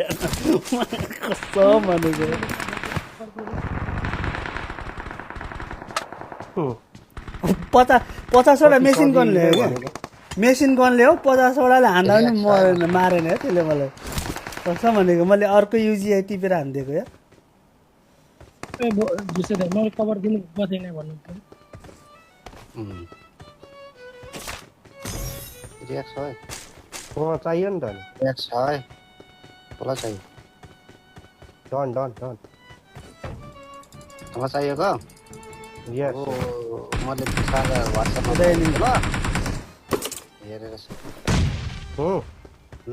कसम भनेको 50वटा मेसिन गनले हो क्या मेसिन गनले हो 50वटाले हान्दा पनि मरेन मारेन है त्यसले मलाई कसम भनेको मैले अर्को युजिआई टिपेर हानिदिएको या मैले कभर दिनु बचेन भन्नु रियाक्स है चाहियो नि त रियाक्स है कसलाई चाहियो डन तँलाई चाहिएको यस मैले सादा वाट्सएपमा ल हेरेर ल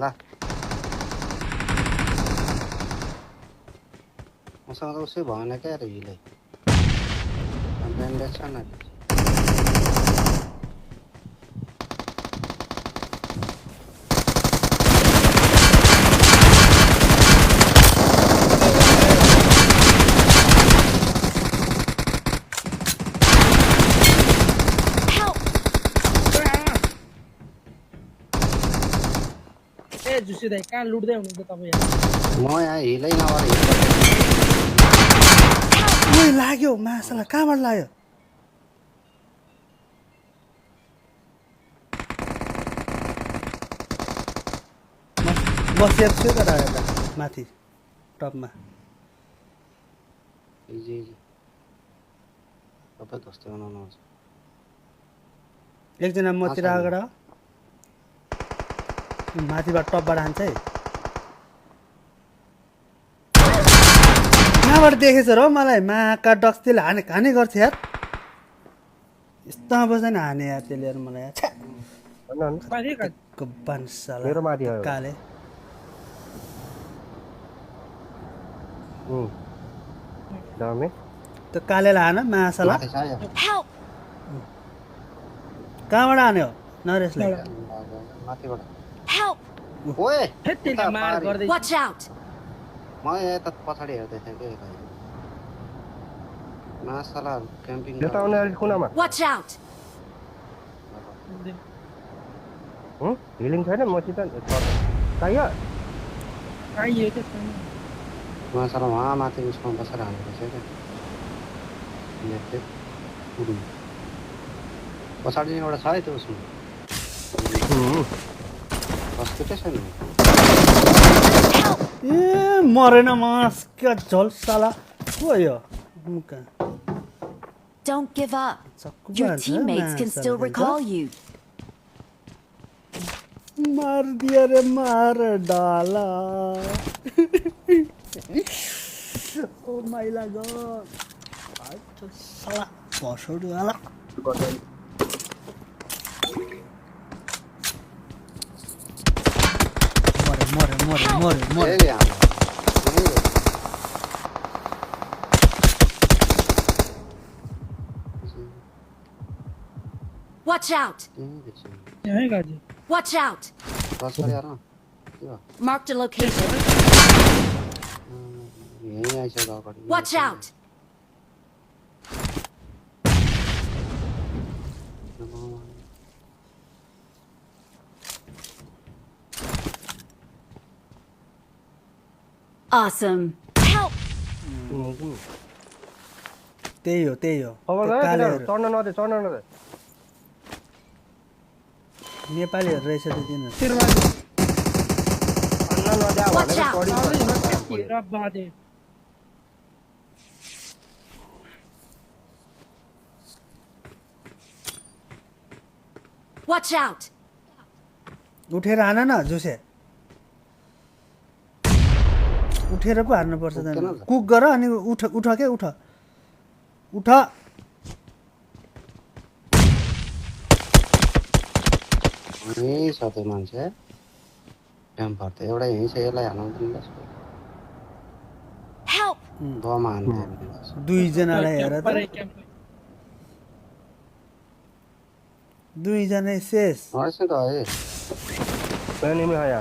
मसँग त उसै भएन क्या अरे हिलै ब्यान्डेज छ न जुसी दाइ कहाँ लुट्दै हुनुहुन्छ तपाईँ म यहाँ हिलै नभएर ओइ लाग्यो मासला कहाँबाट लाग्यो म सेफ छु तर यता माथि टपमा इजी सबै धस्ते बनाउनु हुन्छ एकजना मतिर आएर माथिबाट टपबाट हान्छ है कहाँबाट देखेछ र मलाई माका डक्सले हाने गर्छ यार यस्तोमा बस्दैन हाने यार त्यसले यार मलाई मेरो माथि आयो काले दामे त्यो कालेलाई हान मासला Help! कहाँबाट हान्यो नरेशले माथिबाट Help! ओए त्यसले मार गर्दै Watch out! म यता पछाडि हेर्दै थिएँ कि मासला क्याम्पिङ यता आउने अलिक कुनामा Watch out! हिलिङ छैन मसित चाहियो चाहियो त्यो छैन मासला वहाँ माथि उसमा बसेर हाल्नुपर्छ क्या पछाडि एउटा छ है त्यो उसमा हस्पिटल छैन ए मरेन मास क्या झोल साला को यो मुका Don't give up. सक्कु Your भन्छ teammates can still मासला recall you. मार दिया रे मार डाला ओ माइला गॉड आज साला बसोड वाला मरे ए यहाँ Watch out! यहाँ गाजी Watch out! बस गरे यार Marked a location. यही आइसक्यो अगाडि Watch out! Awesome. Help! त्यही हो अब चढ्न नदे नेपालीहरू रहेछ त तिनीहरू तिरमाली अन्न नजा Watch भनेको out. चढी रब्बादे Watch out! उठेर हान न जुसे उठेर पो हार्नुपर्छ त कुक गर अनि उठ उठ के उठ उठ यहीँ छ त्यो मान्छे क्याम्पर त एउटा यहीँ छ यसलाई हाल्नु दिनुहोस् Help! बम हान्दै दुईजनालाई हेर त परे क्याम्प दुईजना शेष रहेछ त है एनिमी आया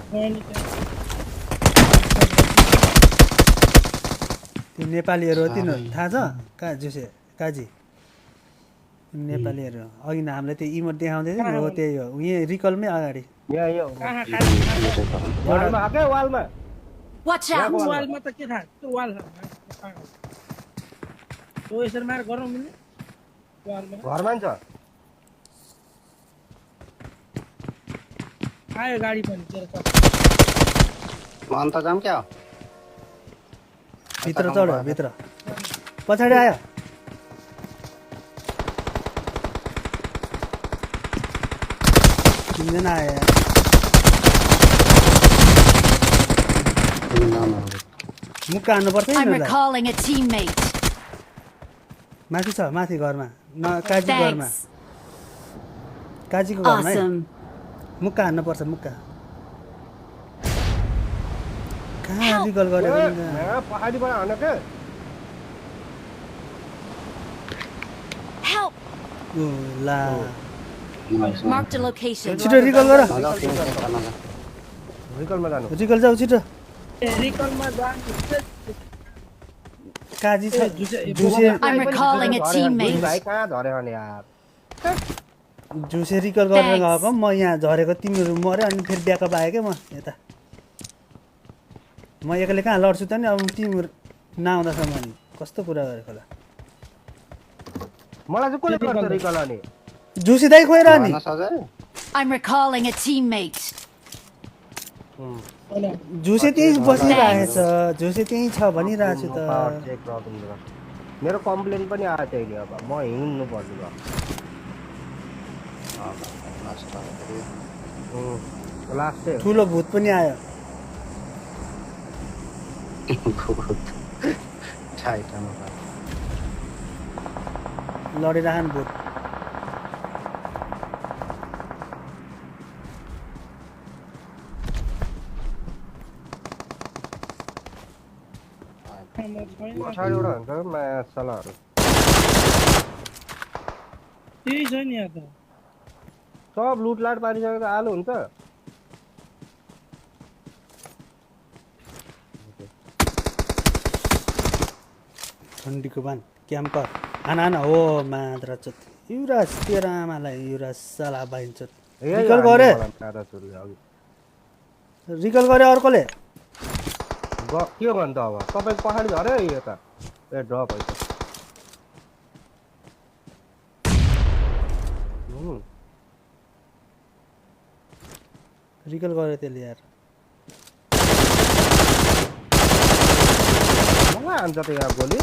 त्यो नेपालीहरू हो तिनीहरू थाहा छ कहाँ जुसे काजी नेपालीहरू अघि न हामीलाई त्यो इमोट देखाउँदै थियो नि हो त्यही हो यहीँ रिकलमै अगाडि यहाँ यो कहाँ खाना वालमा आके वालमा Watch out! वालमा त के थाहा त्यो वाल हो यसरी मार गरौँ मिल्ने वालमा घरमा नि छ आयो गाडी पनि तेरो छ अन्त जाम क्या हो भित्र चढ्यो भित्र पछाडि आयो तिनजना आयो यार। मुक्का हान्नुपर्छ है I'm यिनीहरूलाई। recalling a teammate. माथि छ माथि घरमा न काजी घरमा Thanks. काजीको घरमा है Awesome. मुक्का हान्नुपर्छ मुक्का कहाँ रिकल गरेको नि त? यहाँ पहाडीबाट हान के Help! ओ ला Marked a location. छिटो रिकल गर रिकलमा जानु रिकल जाऊ छिटो रिकलमा जानु काजी छ जुसे- जुसे I'm recalling a भाइ teammate. कहाँ झऱ्यो भने यार जुसे रिकल गरेर Thanks. गएको म यहाँ झरेको तिमीहरू मऱ्यो अनि फेरि ब्याकअप आयो क्या म यता म एक्लै कहाँ लड्छु त नि अब तिमीहरू नआउँदासम्म नि कस्तो कुरा गरेको होला मलाई चाहिँ कसले गर्छ रिकल अनि जुसे दाइ खोइर नि सजाय I'm recalling a teammate. जुसे त्यहीँ बसिरहेछ जुसे त्यहीँ छ भनिरहेको छु त पावर चेक प्रब्लम छ मेरो कम्प्लेन पनि आयो थियो अब म हिँड्नु पर्छ लास्ट चाहिँ ठुलो भूत पनि आयो लडिरहन् भूत पछाडिबाट हुन्छ माया सलाहहरू त्यही छ नि यहाँ त सब लुटलाट पारिसकेर आलु हुन्छ ठन्डीको बान क्याम्पर आना आना हो मात्र चोत युवराज तेरो आमालाई युवराज साला बाइन्छ रिकल गरे रिकल गरे अर्कोले के भन्नु त अब तपाईँको पहाडी झऱ्यो यता ए ड्रप है रिकल गरे त्यसले यार मलाई हान्छ त यहाँ गोली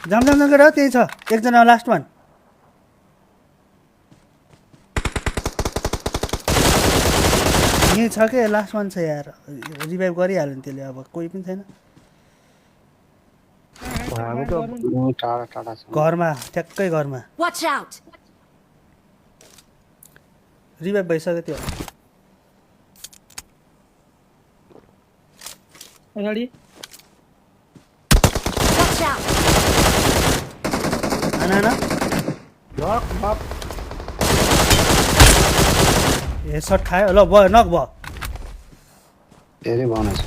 जाम जाम जाम गरेर त्यही छ एकजना लास्ट वान यहीँ छ के लास्ट वान छ यार रिभाइभ गरिहाल्यो नि त्यसले अब कोही पनि छैन हामी त टाढा टाढा छ घरमा ठ्याक्कै घरमा Watch out! रिभाइभ भइसक्यो त्यो अगाडि Watch out! आना आना ड्रप ड्रप ए सर्ट खायो ल भयो नक भयो धेरै बनाएछ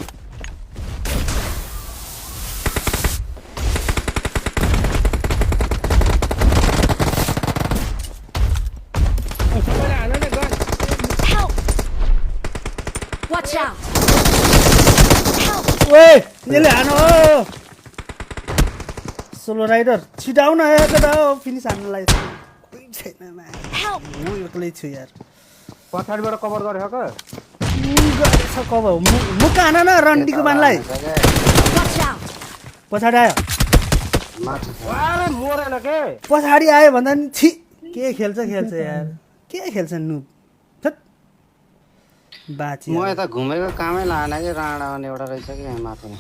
सबैले हान न gun Help! Watch out! Help! ओए यसले हान हो सोलो राइडर छिटाउ न केटा हो फिनिस हान्नलाई छैन मा Help! म एक्लै छु यार पछाडिबाट कभर गरेको के गरेछ कब मुका हान न रन्डीको बानलाई Watch out! पछाडि आयो माथि छ। अरे मरेन के पछाडि आयो भन्दा नि छि के खेल्छ यार के खेल्छ नुब थत् बाची म यता घुमेको कामै लागेन कि राणा भन्ने एउटा रहेछ कि यहाँ माथि नै।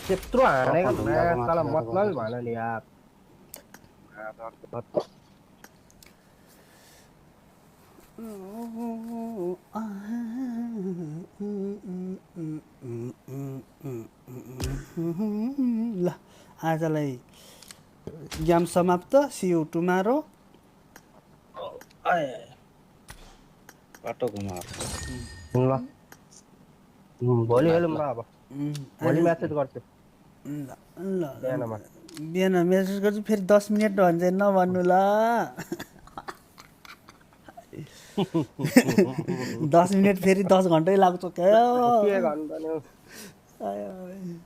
त्यत्रो हानेको ढुङ्गाको माथि तल माथि मतलबै बसेको भएन नि यार ल आजलाई गेम समाप्त सी यू टुमारो बाटो घुमाएर। ल भोलि हेरौँ न अब भोलि म्यासेज गर्छु ल ल बिहानमा बिहान मेसेज गर्छु फेरि 10 मिनट भन्छ नभन्नु ल 10 मिनट फेरि 10 घन्टै लाग्छ क्या के गर्नु त नि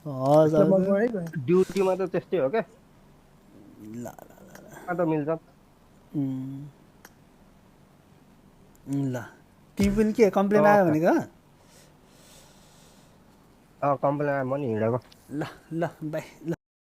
हजुर ड्युटीमा त त्यस्तै हो क्या ल त मिल्छ ल तिमी पनि के कम्प्लेन आयो भनेको कम्प्लेन म नि हिँडेको ल ल बाई ल